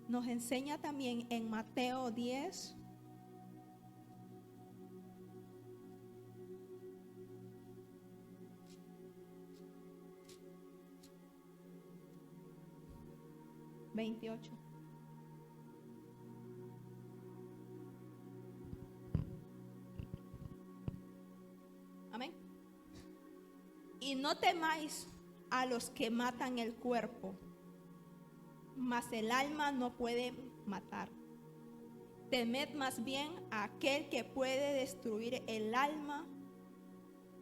Nos enseña también en Mateo 10, $28. Amén. Y no temáis a los que matan el cuerpo, mas el alma no puede matar. Temed más bien a aquel que puede destruir el alma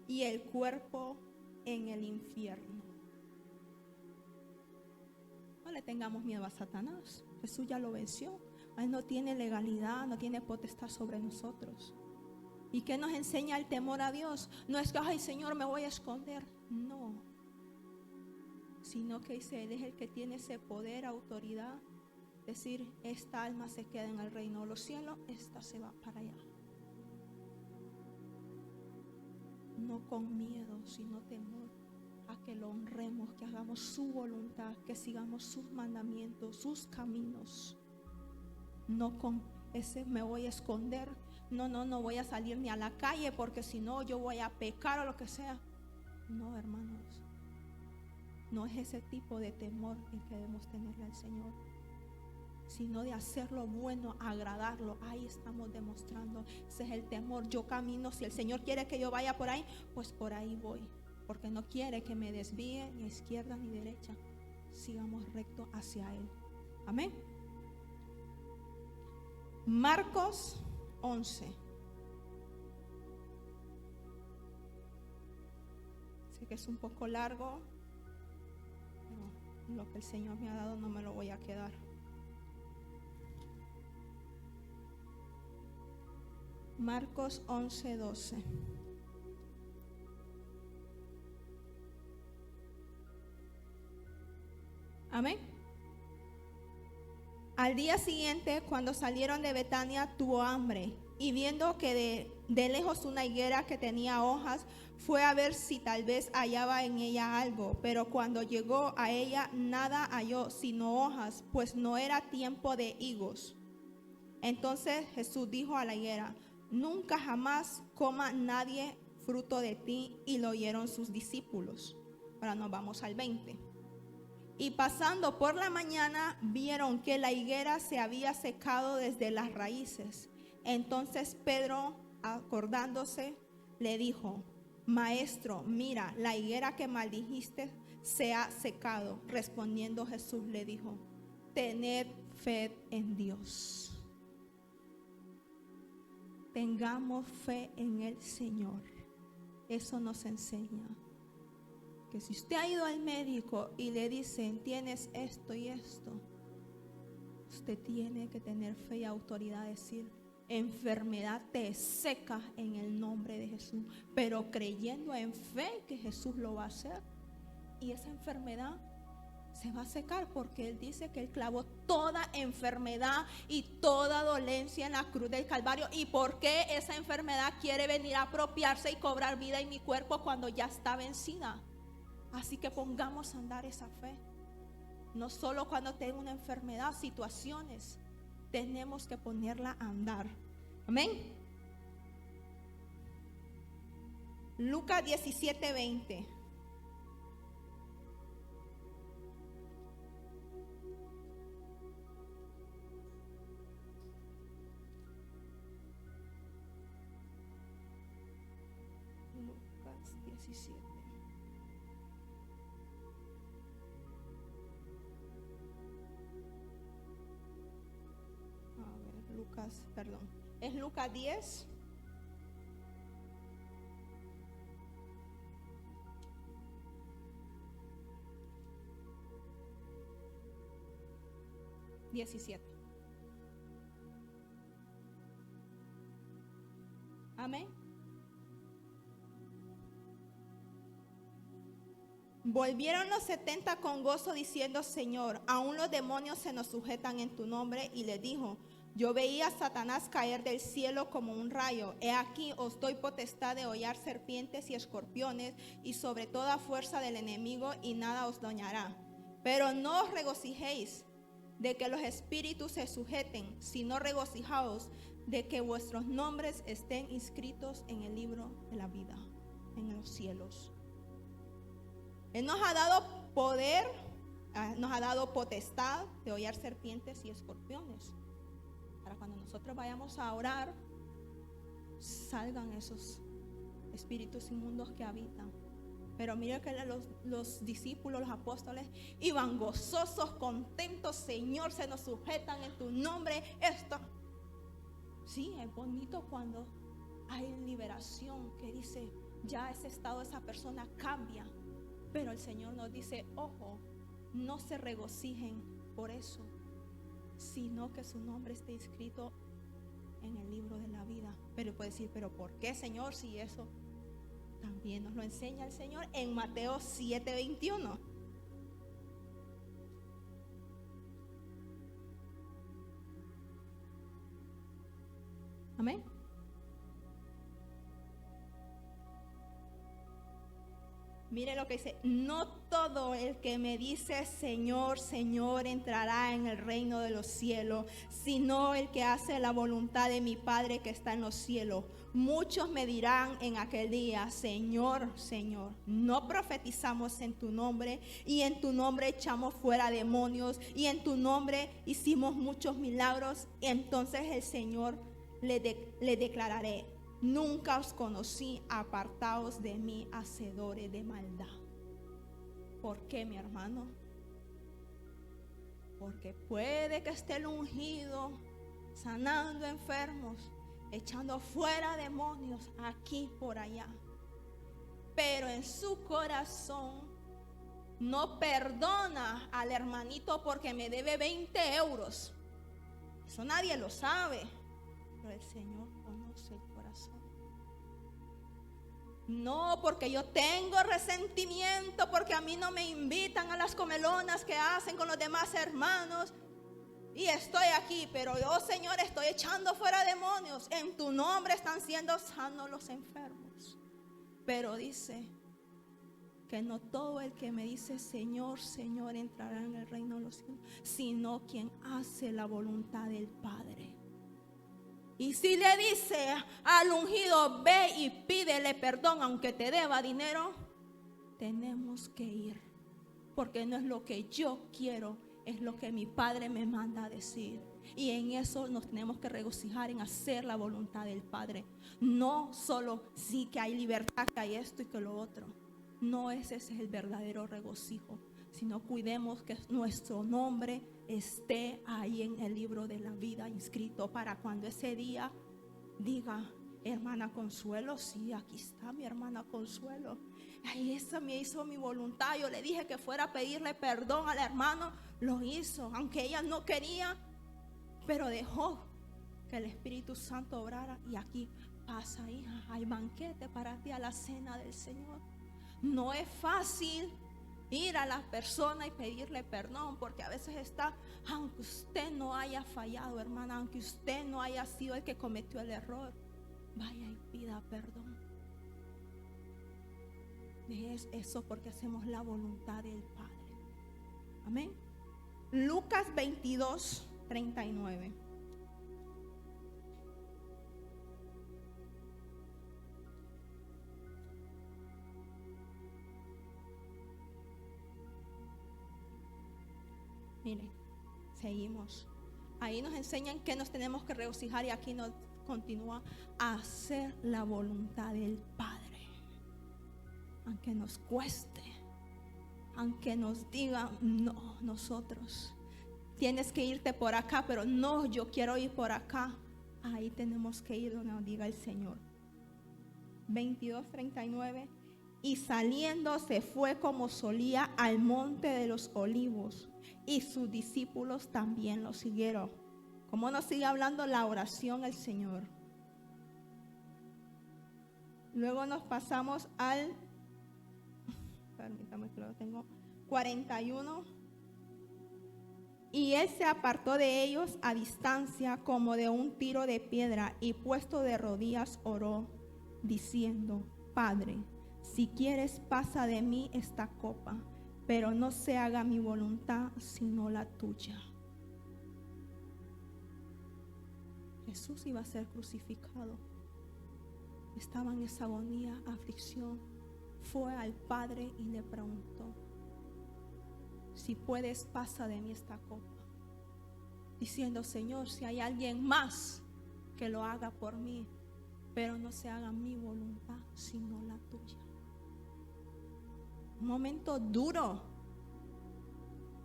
y el cuerpo en el infierno. No le tengamos miedo a Satanás. Jesús ya lo venció. Él no tiene legalidad, no tiene potestad sobre nosotros. ¿Y qué nos enseña el temor a Dios? No es que, ay Señor, me voy a esconder. No. Sino que dice, Él es el que tiene ese poder, autoridad decir, esta alma se queda en el reino de los cielos, esta se va para allá. No con miedo, sino temor a que lo honremos, que hagamos su voluntad, que sigamos sus mandamientos, sus caminos. No con ese me voy a esconder, no voy a salir ni a la calle porque si no yo voy a pecar o lo que sea. No, hermanos, no es ese tipo de temor el que debemos tenerle al Señor, sino de hacer lo bueno, agradarlo. Ahí estamos demostrando, ese es el temor. Yo camino, si el Señor quiere que yo vaya por ahí, pues por ahí voy, porque no quiere que me desvíe ni a izquierda ni derecha. Sigamos recto hacia Él. Amén. Marcos 11. Sé que es un poco largo, pero lo que el Señor me ha dado no me lo voy a quedar. Marcos 11:12. Amén. Al día siguiente, cuando salieron de Betania, tuvo hambre, y viendo que de lejos una higuera que tenía hojas, fue a ver si tal vez hallaba en ella algo. Pero cuando llegó a ella, nada halló sino hojas, pues no era tiempo de higos. Entonces Jesús dijo a la higuera: nunca jamás coma nadie fruto de ti. Y lo oyeron sus discípulos. Ahora nos vamos al 20. Y pasando por la mañana, vieron que la higuera se había secado desde las raíces. Entonces Pedro, acordándose, le dijo: Maestro, mira, la higuera que maldijiste se ha secado. Respondiendo Jesús le dijo: tened fe en Dios. Tengamos fe en el Señor. Eso nos enseña que si usted ha ido al médico y le dicen tienes esto y esto, usted tiene que tener fe y autoridad, decir: enfermedad te seca en el nombre de Jesús, pero creyendo en fe que Jesús lo va a hacer, y esa enfermedad se va a secar, porque Él dice que Él clavó toda enfermedad y toda dolencia en la cruz del Calvario. ¿Y por qué esa enfermedad quiere venir a apropiarse y cobrar vida en mi cuerpo cuando ya está vencida? Así que pongamos a andar esa fe. No solo cuando tengo una enfermedad, situaciones, tenemos que ponerla a andar. Amén. Lucas 17:20. Lucas 17. Perdón, es Lucas 10. Amén. Volvieron los 70 con gozo diciendo: Señor, aún los demonios se nos sujetan en tu nombre. Y le dijo: yo veía a Satanás caer del cielo como un rayo. He aquí os doy potestad de hollar serpientes y escorpiones y sobre toda fuerza del enemigo, y nada os dañará. Pero no os regocijéis de que los espíritus se sujeten, sino regocijaos de que vuestros nombres estén inscritos en el libro de la vida, en los cielos. Él nos ha dado poder, nos ha dado potestad de hollar serpientes y escorpiones. Para cuando nosotros vayamos a orar, salgan esos espíritus inmundos que habitan. Pero mire que los discípulos, los apóstoles, iban gozosos, contentos. Señor, se nos sujetan en tu nombre. Esto, sí, es bonito cuando hay liberación, que dice, ya ese estado de esa persona cambia. Pero el Señor nos dice: ojo, no se regocijen por eso, sino que su nombre esté inscrito en el libro de la vida. Pero puede decir: ¿pero por qué, Señor? Si eso también nos lo enseña el Señor en Mateo 7:21. Mire lo que dice: no todo el que me dice Señor, Señor entrará en el reino de los cielos, sino el que hace la voluntad de mi Padre que está en los cielos. Muchos me dirán en aquel día: Señor, Señor, no profetizamos en tu nombre, y en tu nombre echamos fuera demonios, y en tu nombre hicimos muchos milagros. Y entonces el Señor le declararé: nunca os conocí, apartaos de mí, hacedores de maldad. ¿Por qué, mi hermano? Porque puede que esté el ungido sanando enfermos, echando fuera demonios aquí por allá, pero en su corazón no perdona al hermanito porque me debe 20 euros. Eso nadie lo sabe, pero el Señor conoce el corazón. No, porque yo tengo resentimiento, porque a mí no me invitan a las comelonas que hacen con los demás hermanos, y estoy aquí, pero yo, Señor, estoy echando fuera demonios. En tu nombre están siendo sanos los enfermos. Pero dice que no todo el que me dice Señor, Señor entrará en el reino de los cielos, sino quien hace la voluntad del Padre. Y si le dice al ungido: ve y pídele perdón aunque te deba dinero, tenemos que ir, porque no es lo que yo quiero, es lo que mi Padre me manda a decir. Y en eso nos tenemos que regocijar, en hacer la voluntad del Padre. No solo sí que hay libertad, que hay esto y que lo otro. No, ese es el verdadero regocijo, sino cuidemos que nuestro nombre esté ahí en el libro de la vida inscrito, para cuando ese día diga: hermana Consuelo, sí, aquí está mi hermana Consuelo. Ay, esa me hizo mi voluntad. Yo le dije que fuera a pedirle perdón al hermano, lo hizo, aunque ella no quería, pero dejó que el Espíritu Santo obrara. Y aquí pasa, hija, hay banquete para ti, a la cena del Señor. No es fácil ir a la persona y pedirle perdón, porque a veces está, aunque usted no haya fallado, hermana, aunque usted no haya sido el que cometió el error, vaya y pida perdón. Es eso, porque hacemos la voluntad del Padre. Amén. Lucas 22, 39. Miren, seguimos. Ahí nos enseñan que nos tenemos que regocijar, y aquí nos continúa: a hacer la voluntad del Padre. Aunque nos cueste, aunque nos digan no, nosotros tienes que irte por acá, pero no, yo quiero ir por acá. Ahí tenemos que ir donde nos diga el Señor. 22:39. Y saliendo se fue como solía al monte de los olivos, y sus discípulos también lo siguieron. ¿Cómo nos sigue hablando la oración el Señor? Luego nos pasamos al, permítame que lo tengo, 41. Y él se apartó de ellos a distancia como de un tiro de piedra, y puesto de rodillas oró, diciendo: Padre, si quieres, pasa de mí esta copa, pero no se haga mi voluntad sino la tuya. Jesús iba a ser crucificado. Estaba en esa agonía, aflicción. Fue al Padre y le preguntó: si puedes, pasa de mí esta copa. Diciendo: Señor, si hay alguien más, que lo haga por mí, pero no se haga mi voluntad sino la tuya. Un momento duro.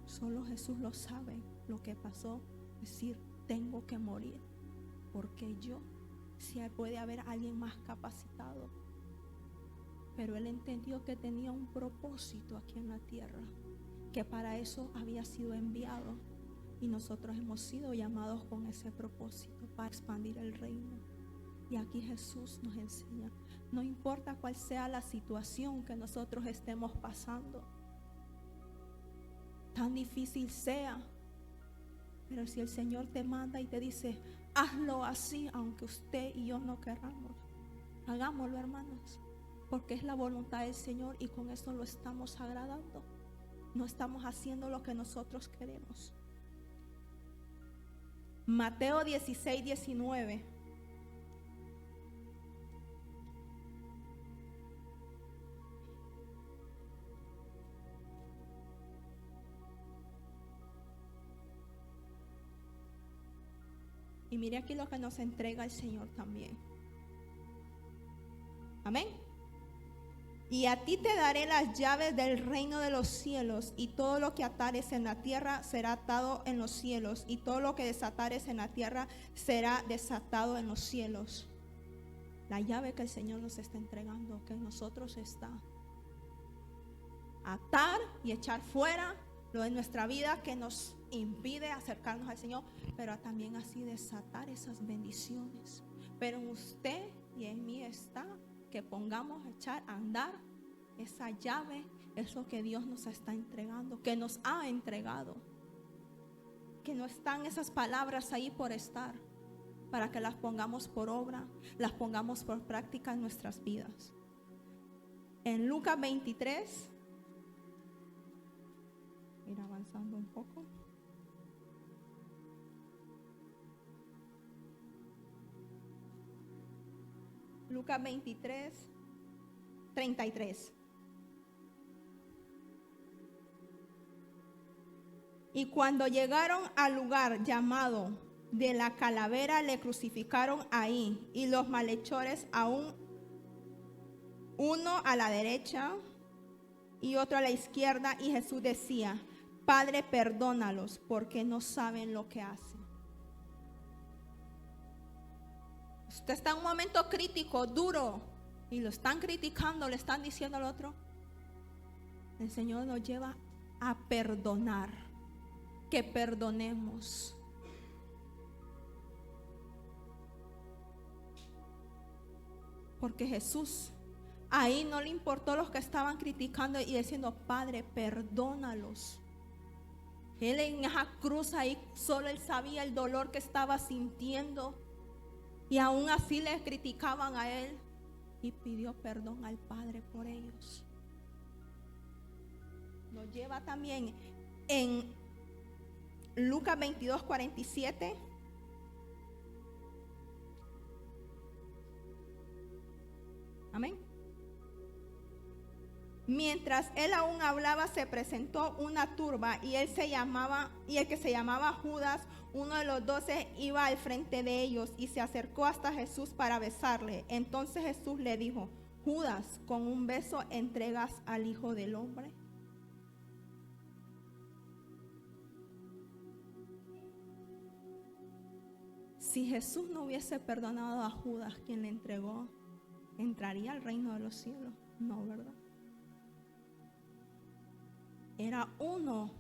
Solo Jesús lo sabe lo que pasó. Decir: tengo que morir, porque yo, si puede haber alguien más capacitado. Pero él entendió que tenía un propósito aquí en la tierra, que para eso había sido enviado, y nosotros hemos sido llamados con ese propósito, para expandir el reino. Y aquí Jesús nos enseña: no importa cuál sea la situación que nosotros estemos pasando, tan difícil sea, pero si el Señor te manda y te dice: hazlo así, aunque usted y yo no queramos, hagámoslo, hermanos. porque es la voluntad del Señor y con eso lo estamos agradando. No estamos haciendo lo que nosotros queremos. Mateo 16, 19. Y mire aquí lo que nos entrega el Señor también. Amén. Y a ti te daré las llaves del reino de los cielos, y todo lo que atares en la tierra será atado en los cielos, y todo lo que desatares en la tierra será desatado en los cielos. La llave que el Señor nos está entregando, que en nosotros está. Atar y echar fuera lo de nuestra vida que nos impide acercarnos al Señor, pero también así desatar esas bendiciones. Pero en usted y en mí está que pongamos a echar a andar esa llave, es lo que Dios nos está entregando, que nos ha entregado, que no están esas palabras ahí por estar, para que las pongamos por obra, las pongamos por práctica en nuestras vidas. En Lucas 23, ir avanzando un poco. Lucas 23, 33. Y cuando llegaron al lugar llamado de la calavera, le crucificaron ahí, y los malhechores aún, uno a la derecha y otro a la izquierda, y Jesús decía: Padre, perdónalos, porque no saben lo que hacen. Usted está en un momento crítico, duro, y lo están criticando, le están diciendo al otro. El Señor nos lleva a perdonar, que perdonemos. Porque Jesús ahí no le importó los que estaban criticando y diciendo: Padre, perdónalos. Él en esa cruz ahí solo él sabía el dolor que estaba sintiendo, y aún así le criticaban a él, y pidió perdón al Padre por ellos. Nos lleva también en Lucas 22, 47. Amén. Mientras él aún hablaba, se presentó una turba, y el que se llamaba Judas, uno de los 12, iba al frente de ellos y se acercó hasta Jesús para besarle. Entonces Jesús le dijo: Judas, ¿con un beso entregas al Hijo del Hombre? Si Jesús no hubiese perdonado a Judas, quien le entregó, ¿entraría al reino de los cielos? No, ¿verdad? Era uno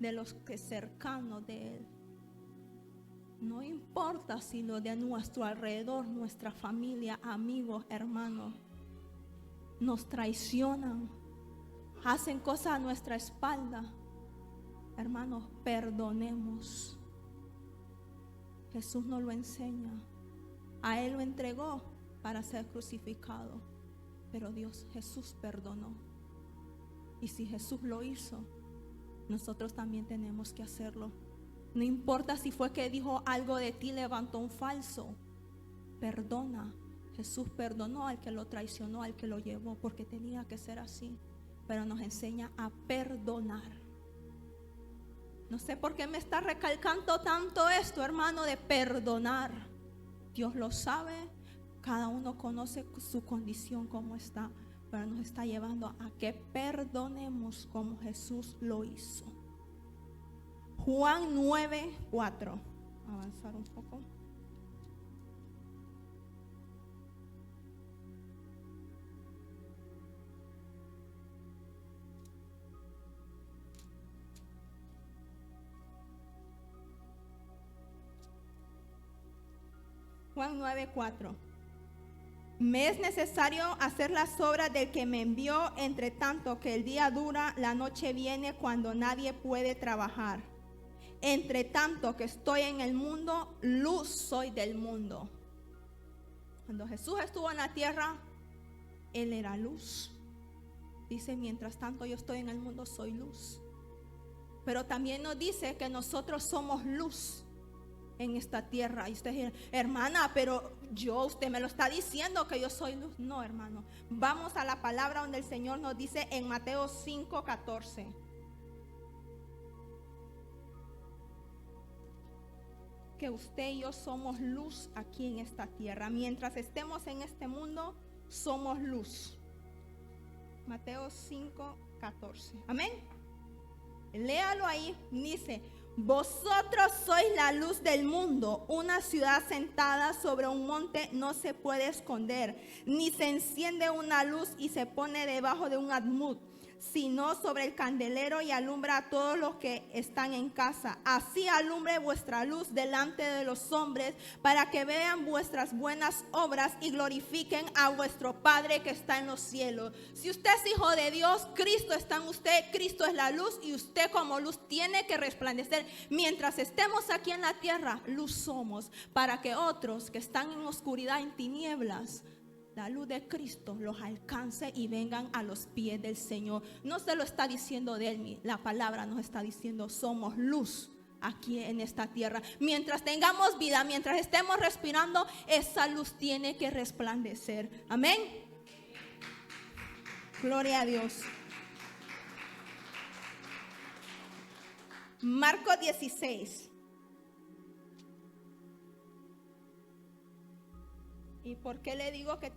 de los que cercanos de él. No importa si lo de nuestro alrededor, nuestra familia, amigos, hermanos, nos traicionan, hacen cosas a nuestra espalda. Hermanos, perdonemos. Jesús nos lo enseña. A él lo entregó para ser crucificado, pero Jesús perdonó. Y si Jesús lo hizo, nosotros también tenemos que hacerlo. No importa si fue que dijo algo de ti, levantó un falso. Perdona. Jesús perdonó al que lo traicionó, al que lo llevó, porque tenía que ser así. Pero nos enseña a perdonar. No sé por qué me está recalcando tanto esto, hermano, de perdonar. Dios lo sabe, cada uno conoce su condición, cómo está. Pero nos está llevando a que perdonemos como Jesús lo hizo. Juan 9, 4. Avanzar un poco. Juan 9, 4. Me es necesario hacer las obras del que me envió, entre tanto que el día dura, la noche viene cuando nadie puede trabajar. Entre tanto que estoy en el mundo, luz soy del mundo. Cuando Jesús estuvo en la tierra, Él era luz. Dice, mientras tanto yo estoy en el mundo, soy luz. Pero también nos dice que nosotros somos luz en esta tierra. Y usted dice, hermana, pero usted me lo está diciendo que yo soy luz. No, hermano. Vamos a la palabra donde el Señor nos dice en Mateo 5:14. Que usted y yo somos luz aquí en esta tierra. Mientras estemos en este mundo, somos luz. Mateo 5:14. Amén. Léalo ahí. Dice, vosotros sois la luz del mundo. Una ciudad sentada sobre un monte no se puede esconder, ni se enciende una luz y se pone debajo de un almud, sino sobre el candelero y alumbra a todos los que están en casa. Así alumbre vuestra luz delante de los hombres, para que vean vuestras buenas obras y glorifiquen a vuestro Padre que está en los cielos. Si usted es hijo de Dios, Cristo está en usted, Cristo es la luz, y usted como luz tiene que resplandecer. Mientras estemos aquí en la tierra, luz somos, para que otros que están en oscuridad, en tinieblas, la luz de Cristo los alcance y vengan a los pies del Señor. No se lo está diciendo de él, la palabra nos está diciendo, somos luz aquí en esta tierra. Mientras tengamos vida, mientras estemos respirando, esa luz tiene que resplandecer. Amén. Gloria a Dios. Marcos 16. ¿Y por qué le digo que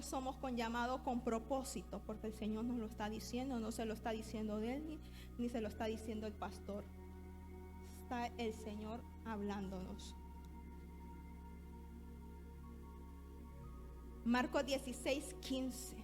somos con llamado con propósito? Porque el Señor nos lo está diciendo, no se lo está diciendo de él, ni se lo está diciendo el pastor. Está el Señor hablándonos. Marcos 16:15.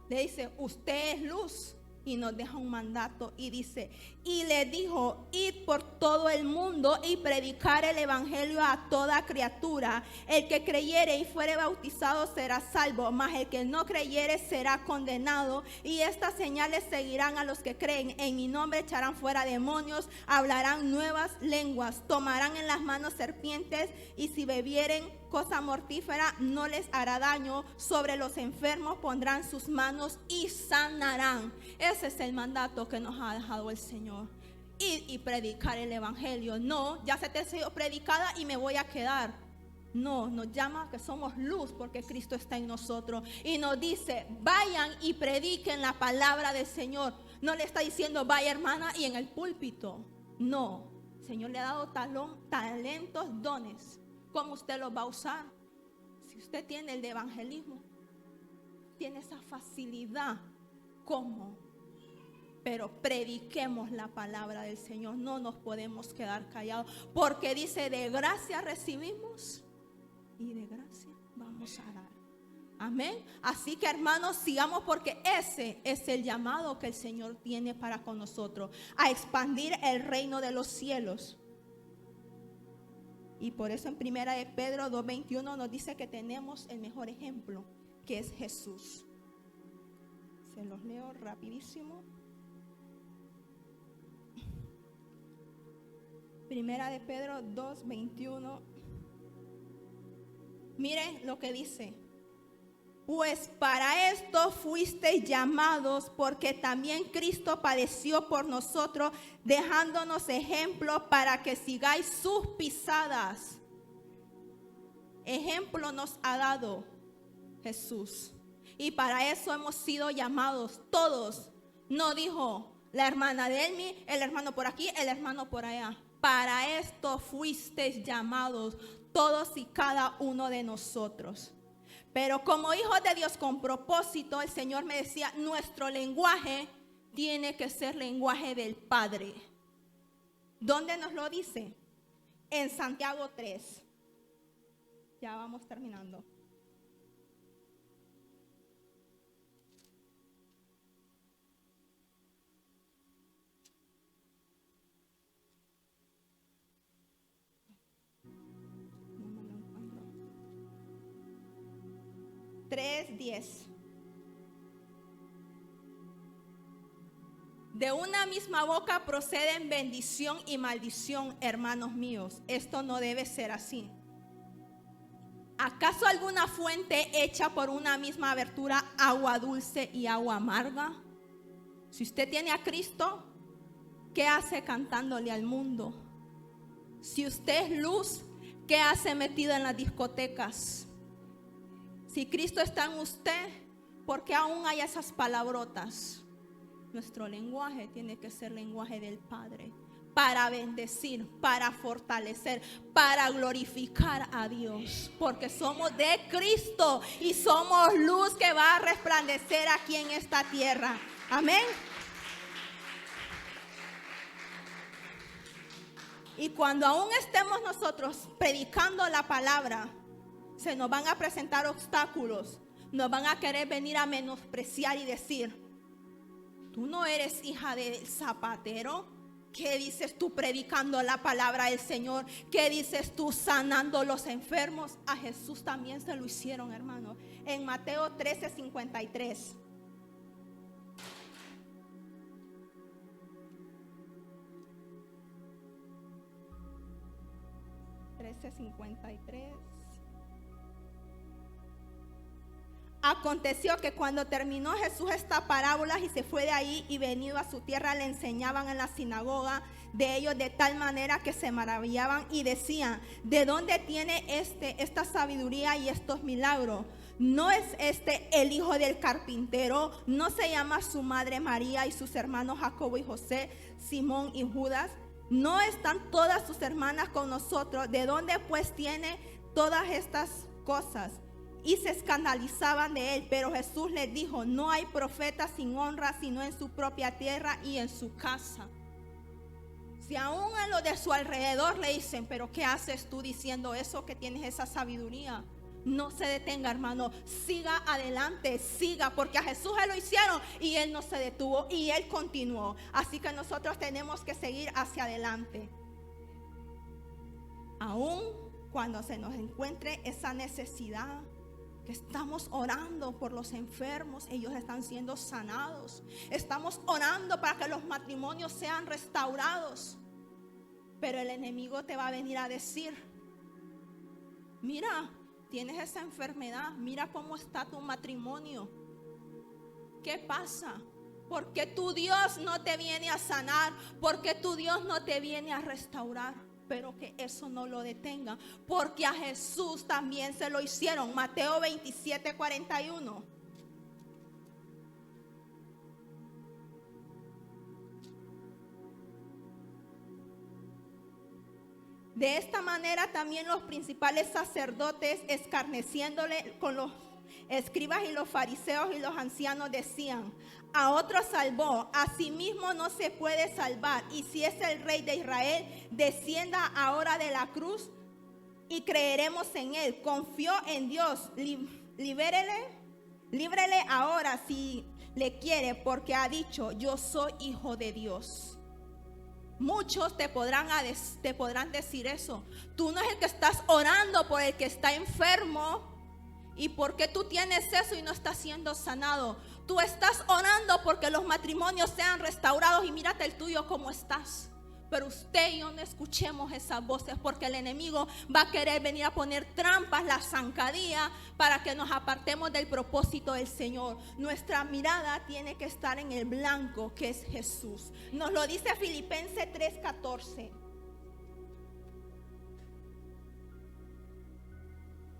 Le dice, usted es luz. Y nos deja un mandato y dice, y le dijo, id por todo el mundo y predicar el evangelio a toda criatura. El que creyere y fuere bautizado será salvo, mas el que no creyere será condenado. Y estas señales seguirán a los que creen. En mi nombre echarán fuera demonios, hablarán nuevas lenguas, tomarán en las manos serpientes, y si bebieren cosa mortífera no les hará daño. Sobre los enfermos pondrán sus manos y sanarán. Ese es el mandato que nos ha dejado el Señor. Ir y predicar el evangelio. No, ya se te ha sido predicada y me voy a quedar. No, nos llama que somos luz porque Cristo está en nosotros. Y nos dice, vayan y prediquen la palabra del Señor. No le está diciendo, vaya hermana y en el púlpito. No, el Señor le ha dado talentos, dones. ¿Cómo usted los va a usar? Si usted tiene el de evangelismo, tiene esa facilidad, ¿cómo? Pero prediquemos la palabra del Señor. No nos podemos quedar callados, porque dice, de gracia recibimos y de gracia vamos a dar. Amén. Así que hermanos, sigamos, porque ese es el llamado que el Señor tiene para con nosotros, a expandir el reino de los cielos. Y por eso en 1 de Pedro 2:21 nos dice que tenemos el mejor ejemplo, que es Jesús. Se los leo rapidísimo. 1 de Pedro 2:21. Miren lo que dice. Pues para esto fuisteis llamados, porque también Cristo padeció por nosotros, dejándonos ejemplo para que sigáis sus pisadas. Ejemplo nos ha dado Jesús. Y para eso hemos sido llamados todos. No dijo la hermana de Elmi, el hermano por aquí, el hermano por allá. Para esto fuisteis llamados todos y cada uno de nosotros. Pero como hijos de Dios con propósito, el Señor me decía, nuestro lenguaje tiene que ser lenguaje del Padre. ¿Dónde nos lo dice? En Santiago 3. Ya vamos terminando. No me lo encuentro. 3:10. De una misma boca proceden bendición y maldición, hermanos míos. Esto no debe ser así. ¿Acaso alguna fuente hecha por una misma abertura, agua dulce y agua amarga? Si usted tiene a Cristo, ¿qué hace cantándole al mundo? Si usted es luz, ¿qué hace metido en las discotecas? Si Cristo está en usted, ¿por qué aún hay esas palabrotas? Nuestro lenguaje tiene que ser lenguaje del Padre, para bendecir, para fortalecer, para glorificar a Dios, porque somos de Cristo y somos luz que va a resplandecer aquí en esta tierra. Amén. Y cuando aún estemos nosotros predicando la palabra, se nos van a presentar obstáculos, nos van a querer venir a menospreciar y decir: tú no eres hija del zapatero. ¿Qué dices tú predicando la palabra del Señor? ¿Qué dices tú sanando los enfermos? A Jesús también se lo hicieron, hermano. En Mateo 13:53. Aconteció que cuando terminó Jesús estas parábolas y se fue de ahí, y venido a su tierra le enseñaban en la sinagoga de ellos de tal manera que se maravillaban y decían: ¿de dónde tiene esta sabiduría y estos milagros? ¿No es este el hijo del carpintero? ¿No se llama su madre María y sus hermanos Jacobo y José, Simón y Judas? ¿No están todas sus hermanas con nosotros? ¿De dónde pues tiene todas estas cosas? Y se escandalizaban de él. Pero Jesús les dijo: no hay profeta sin honra sino en su propia tierra y en su casa. Si aún en lo de su alrededor le dicen: pero ¿qué haces tú diciendo eso, que tienes esa sabiduría? No se detenga, hermano, siga adelante, siga, porque a Jesús se lo hicieron y él no se detuvo y él continuó. Así que nosotros tenemos que seguir hacia adelante. Aún cuando se nos encuentre esa necesidad, que estamos orando por los enfermos, ellos están siendo sanados. Estamos orando para que los matrimonios sean restaurados. Pero el enemigo te va a venir a decir: mira, tienes esa enfermedad, mira cómo está tu matrimonio. ¿Qué pasa? ¿Por qué tu Dios no te viene a sanar? ¿Por qué tu Dios no te viene a restaurar? Pero que eso no lo detenga, porque a Jesús también se lo hicieron. Mateo 27:41. De esta manera también los principales sacerdotes, escarneciéndole con los escribas y los fariseos y los ancianos, decían: a otro salvó, a sí mismo no se puede salvar. Y si es el Rey de Israel, descienda ahora de la cruz y creeremos en él. Confió en Dios, líbrele ahora si le quiere, porque ha dicho: yo soy hijo de Dios. Muchos te podrán decir eso. Tú no es el que estás orando por el que está enfermo. ¿Y por qué tú tienes eso y no estás siendo sanado? Tú estás orando porque los matrimonios sean restaurados y mírate el tuyo cómo estás. Pero usted y yo no escuchemos esas voces, porque el enemigo va a querer venir a poner trampas, la zancadilla, para que nos apartemos del propósito del Señor. Nuestra mirada tiene que estar en el blanco, que es Jesús. Nos lo dice Filipenses 3:14.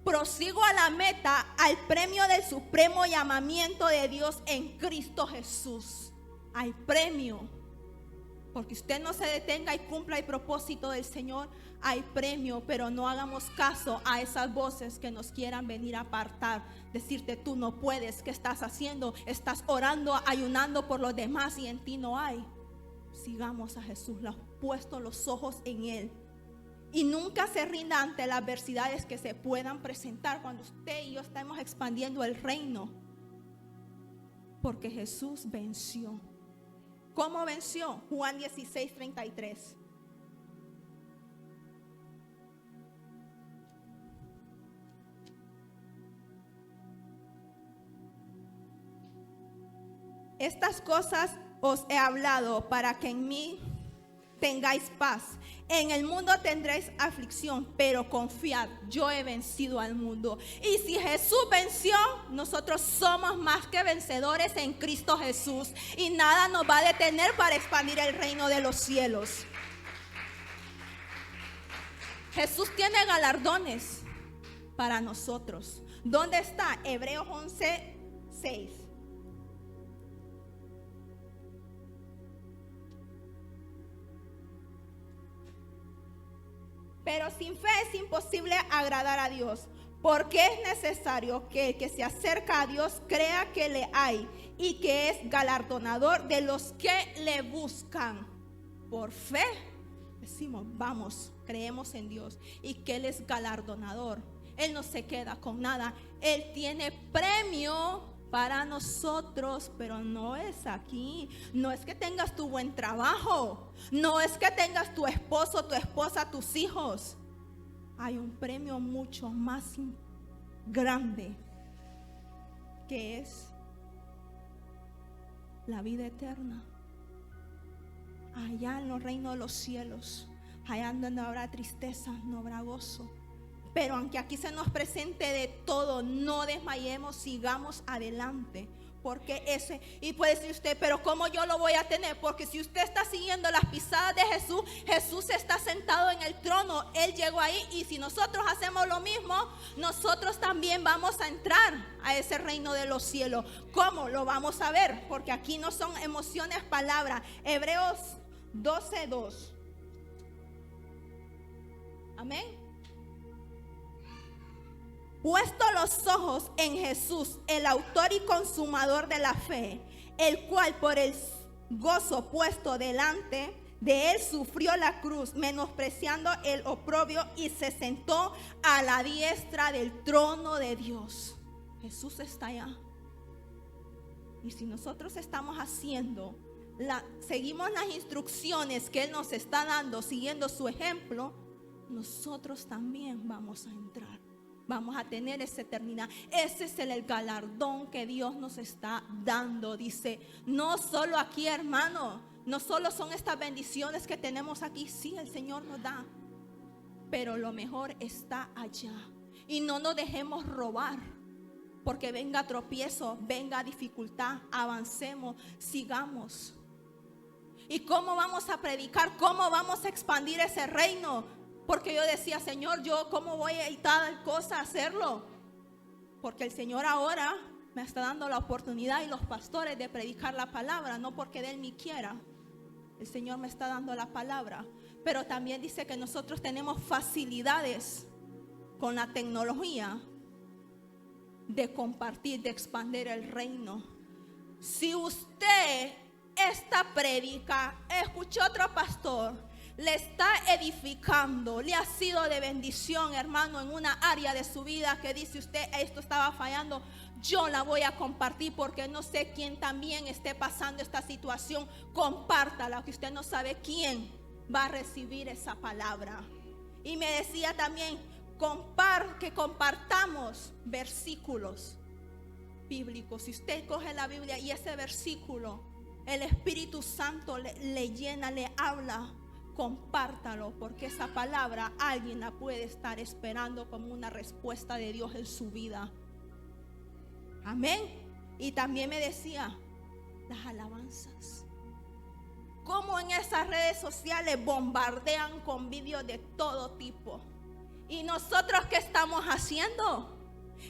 Prosigo a la meta, al premio del supremo llamamiento de Dios en Cristo Jesús. Hay premio. Porque usted no se detenga y cumpla el propósito del Señor, hay premio. Pero no hagamos caso a esas voces que nos quieran venir a apartar. Decirte: tú no puedes, ¿qué estás haciendo? Estás orando, ayunando por los demás y en ti no hay. Sigamos a Jesús, puesto los ojos en Él. Y nunca se rinda ante las adversidades que se puedan presentar cuando usted y yo estamos expandiendo el reino. Porque Jesús venció. ¿Cómo venció? Juan 16:33. Estas cosas os he hablado para que en mí tengáis paz. En el mundo tendréis aflicción, pero confiad, yo he vencido al mundo. Y si Jesús venció, nosotros somos más que vencedores en Cristo Jesús. Y nada nos va a detener para expandir el reino de los cielos. Jesús tiene galardones para nosotros. ¿Dónde está? Hebreos 11:6. Pero sin fe es imposible agradar a Dios, porque es necesario que el que se acerca a Dios crea que le hay y que es galardonador de los que le buscan. Por fe decimos, vamos, creemos en Dios y que Él es galardonador. Él no se queda con nada. Él tiene premio para nosotros, pero no es aquí. No es que tengas tu buen trabajo. No es que tengas tu esposo, tu esposa, tus hijos. Hay un premio mucho más grande, que es la vida eterna. Allá en los reinos de los cielos, allá donde no habrá tristeza, no habrá gozo. Pero aunque aquí se nos presente de todo, no desmayemos, sigamos adelante. Porque ese, y puede decir usted, pero ¿cómo yo lo voy a tener? Porque si usted está siguiendo las pisadas de Jesús, Jesús está sentado en el trono, Él llegó ahí. Y si nosotros hacemos lo mismo, nosotros también vamos a entrar a ese reino de los cielos. ¿Cómo? Lo vamos a ver, porque aquí no son emociones, palabras. Hebreos 12:2. Amén. Puesto los ojos en Jesús, el autor y consumador de la fe, el cual por el gozo puesto delante de él sufrió la cruz, menospreciando el oprobio, y se sentó a la diestra del trono de Dios. Jesús está allá. Y si nosotros estamos haciendo, seguimos las instrucciones que Él nos está dando, siguiendo su ejemplo, nosotros también vamos a entrar. Vamos a tener esa eternidad. Ese es el galardón que Dios nos está dando. Dice, no solo aquí, hermano, no solo son estas bendiciones que tenemos aquí. Sí, el Señor nos da, pero lo mejor está allá. Y no nos dejemos robar, porque venga tropiezo, venga dificultad, avancemos, sigamos. ¿Y cómo vamos a predicar? ¿Cómo vamos a expandir ese reino? Porque yo decía, Señor, ¿yo cómo voy a tal cosa a hacerlo? Porque el Señor ahora me está dando la oportunidad, y los pastores, de predicar la palabra. No porque de Él ni quiera. El Señor me está dando la palabra. Pero también dice que nosotros tenemos facilidades con la tecnología de compartir, de expandir el reino. Si usted esta prédica escuchó a otro pastor, le está edificando, le ha sido de bendición, hermano, en una área de su vida que dice usted, esto estaba fallando, yo la voy a compartir, porque no sé quién también esté pasando esta situación. Compártala, que usted no sabe quién va a recibir esa palabra. Y me decía también, que compartamos versículos bíblicos. Si usted coge la Biblia y ese versículo, el Espíritu Santo le llena, le habla, compártalo, porque esa palabra alguien la puede estar esperando como una respuesta de Dios en su vida. Amén. Y también me decía, las alabanzas, como en esas redes sociales bombardean con vídeos de todo tipo. ¿Y nosotros qué estamos haciendo?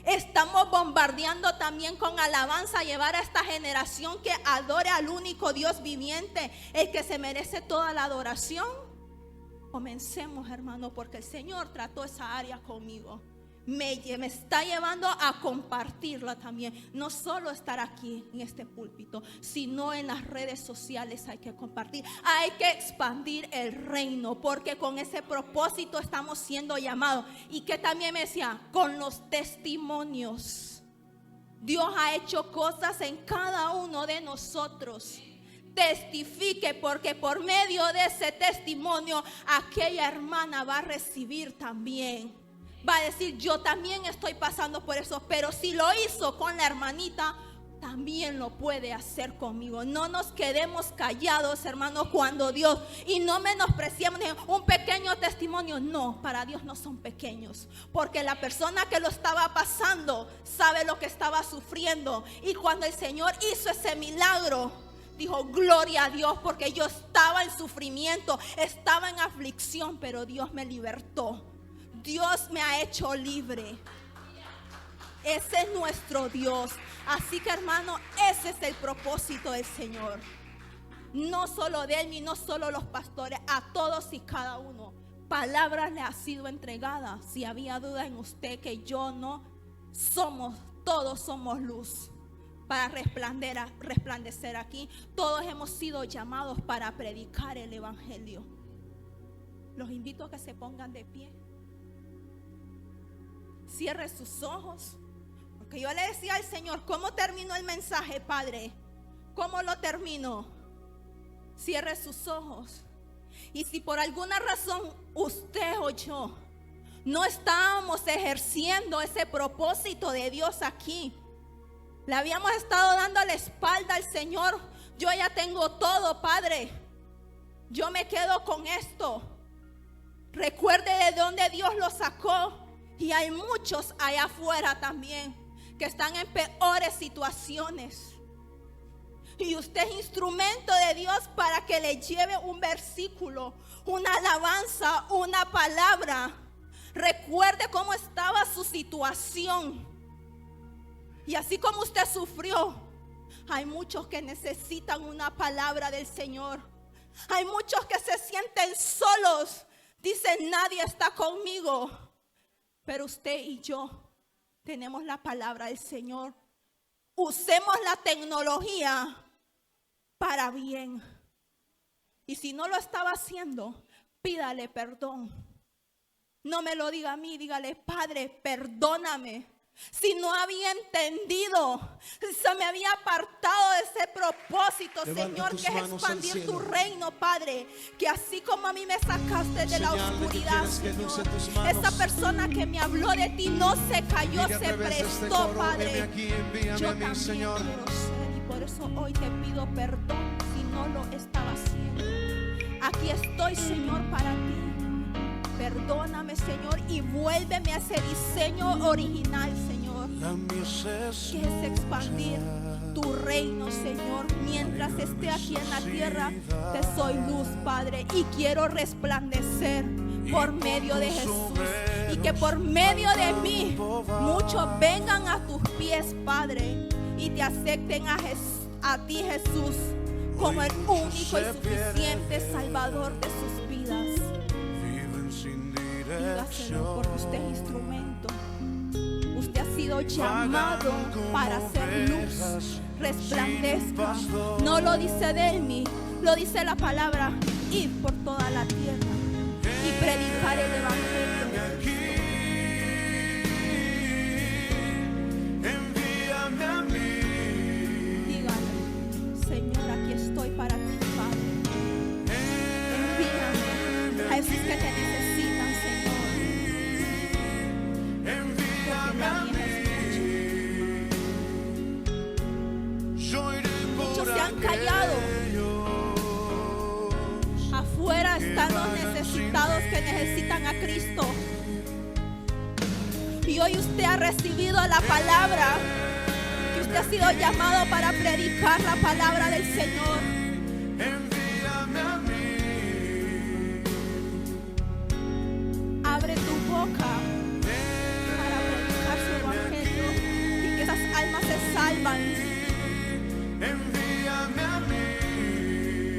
Estamos bombardeando también con alabanza, llevar a esta generación que adore al único Dios viviente, el que se merece toda la adoración. Comencemos, hermano, porque el Señor trató esa área conmigo. Me está llevando a compartirla también. No solo estar aquí en este púlpito, sino en las redes sociales hay que compartir. Hay que expandir el reino, porque con ese propósito estamos siendo llamados. Y que también me decía, con los testimonios. Dios ha hecho cosas en cada uno de nosotros. Testifique, porque por medio de ese testimonio aquella hermana va a recibir también. Va a decir, yo también estoy pasando por eso, pero si lo hizo con la hermanita, también lo puede hacer conmigo. No nos quedemos callados, hermanos, cuando Dios, y no menospreciemos un pequeño testimonio. No, para Dios no son pequeños, porque la persona que lo estaba pasando sabe lo que estaba sufriendo. Y cuando el Señor hizo ese milagro, dijo: gloria a Dios, porque yo estaba en sufrimiento, estaba en aflicción, pero Dios me libertó. Dios me ha hecho libre. Ese es nuestro Dios. Así que, hermano, ese es el propósito del Señor. No solo de Él, ni no solo los pastores, a todos y cada uno. Palabras le ha sido entregada. Si había duda en usted que yo no, todos somos luz para resplandecer aquí. Todos hemos sido llamados para predicar el evangelio. Los invito a que se pongan de pie. Cierre sus ojos. Porque yo le decía al Señor: ¿cómo terminó el mensaje, Padre? ¿Cómo lo terminó? Cierre sus ojos. Y si por alguna razón usted o yo no estábamos ejerciendo ese propósito de Dios aquí, le habíamos estado dando la espalda al Señor: yo ya tengo todo, Padre, yo me quedo con esto. Recuerde de dónde Dios lo sacó. Y hay muchos allá afuera también que están en peores situaciones. Y usted es instrumento de Dios para que le lleve un versículo, una alabanza, una palabra. Recuerde cómo estaba su situación. Y así como usted sufrió, hay muchos que necesitan una palabra del Señor. Hay muchos que se sienten solos. Dicen: nadie está conmigo. Pero usted y yo tenemos la palabra del Señor. Usemos la tecnología para bien. Y si no lo estaba haciendo, pídale perdón. No me lo diga a mí, dígale: Padre, perdóname. Si no había entendido, se me había apartado de ese propósito, Señor, que es expandir tu reino, Padre. Que así como a mí me sacaste de la oscuridad, Señor, esa persona que me habló de ti no se cayó, se prestó, Padre. Yo también quiero ser, y por eso hoy te pido perdón si no lo estaba haciendo. Aquí estoy, Señor, para ti. Perdóname, Señor, y vuélveme a ese diseño original, Señor, que es expandir tu reino, Señor. Mientras esté aquí en la tierra, te soy luz, Padre, y quiero resplandecer por medio de Jesús, y que por medio de mí muchos vengan a tus pies, Padre, y te acepten a ti, Jesús, como el único y suficiente Salvador de sus vidas. Diga: Señor, porque usted es instrumento. Usted ha sido llamado para hacer luz, resplandezca. No lo dice Delmi, lo dice la palabra: ir por toda la tierra y predicar el evangelio de Cristo. Envíame a mí. Dígale: Señor, aquí estoy para ti, Padre. Envíame a esos que te necesitan, Señor. Muchos se han callado. Afuera están los necesitados que necesitan a Cristo. Y hoy usted ha recibido la palabra, que usted ha sido llamado para predicar la palabra del Señor. Abre tu boca para predicar su evangelio y que esas almas se salvan.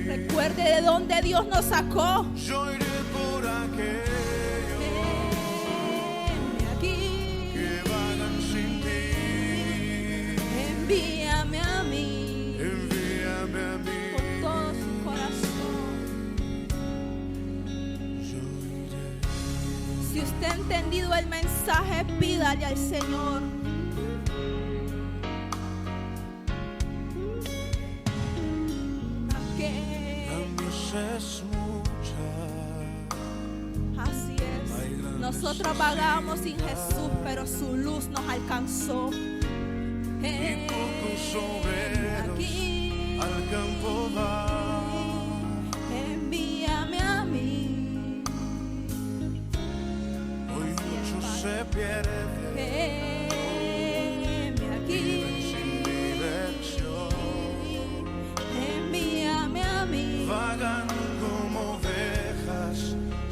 Recuerde de dónde Dios nos sacó. Yo iré por aquellos aquí. Que vayan sin ti. Envíame a mí. Envíame a mí. Con todo su corazón. Yo iré. Si usted ha entendido el mensaje, pídale al Señor. Es mucha. Así es. Nosotros vagamos sin Jesús, pero su luz nos alcanzó. pierde. Heme aquí. Sin dirección. Envíame a mí. Vagan como ovejas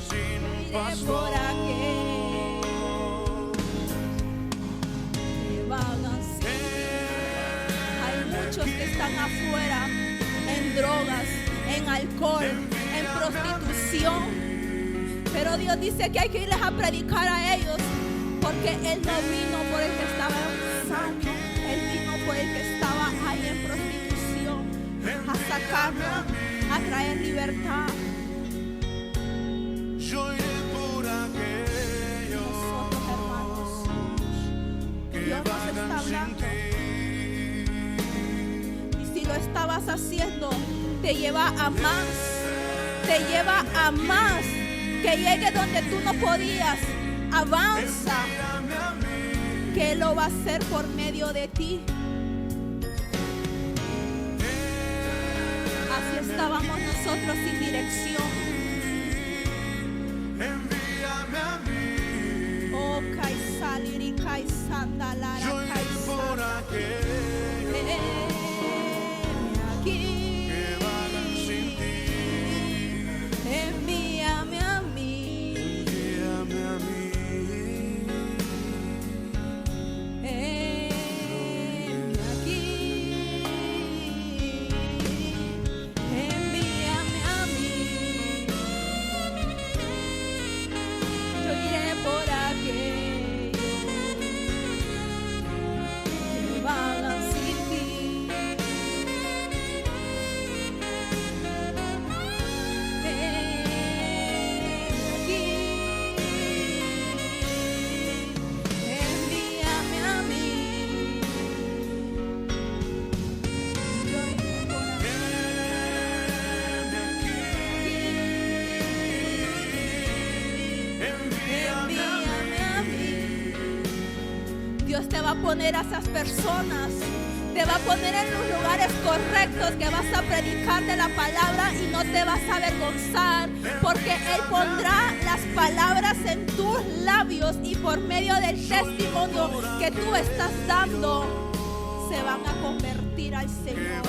sin Iré pastor. por aquellos que vagan sin. Hay muchos que están afuera en drogas, en alcohol, en prostitución. Pero Dios dice que hay que irles a predicar a ellos, porque Él no vino por el que estaba sano, Él vino por el que estaba ahí en prostitución, a sacarlo, a traer libertad. Yo iré por aquellos Nosotros, hermanos, que Dios nos está vagan sin hablando. ti. Y si lo estabas haciendo, te lleva a más, te lleva a más, que llegue donde tú no podías. Avanza, Envíame a mí. que Él lo va a hacer por medio de ti. Así estábamos nosotros sin dirección. Envíame a mí. Oh, Kaisaliri, Kaisandalara, Yo iré por aquellos aquí. que vagan sin ti. Envíame a mí. Envíame a mí. Envíame aquí. Envíame a mí. Yo iré por aquellos que vagan sin ti. Envíame a mí. Yo iré por Envíame a Envíame a mí. Dios te va a poner a esas personas, te va a poner en los lugares correctos, que vas a predicar de la palabra y no te vas a avergonzar, porque Él pondrá las palabras en tus labios y por medio del testimonio que tú estás dando se van a convertir al Señor,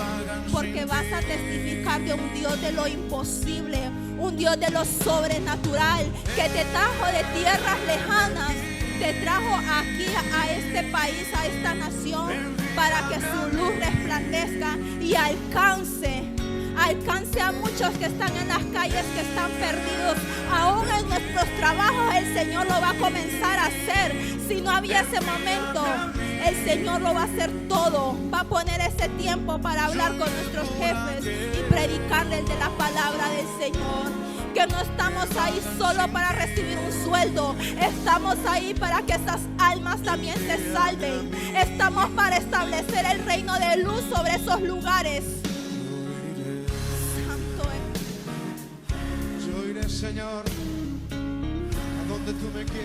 porque vas a testificar de un Dios de lo imposible, un Dios de lo sobrenatural, que te trajo de tierras lejanas, te trajo aquí a este país, a esta nación, para que su luz resplandezca y alcance a muchos que están en las calles, que están perdidos. Aún en nuestros trabajos el Señor lo va a comenzar a hacer. Si no había ese momento, el Señor lo va a hacer todo. Va a poner ese tiempo para hablar con nuestros jefes y predicarles de la palabra del Señor. Que no estamos ahí solo para recibir un sueldo. Estamos ahí para que esas almas también se salven. Estamos para establecer el reino de luz sobre esos lugares. Santo es. Yo iré, Señor, a donde tú me quieras.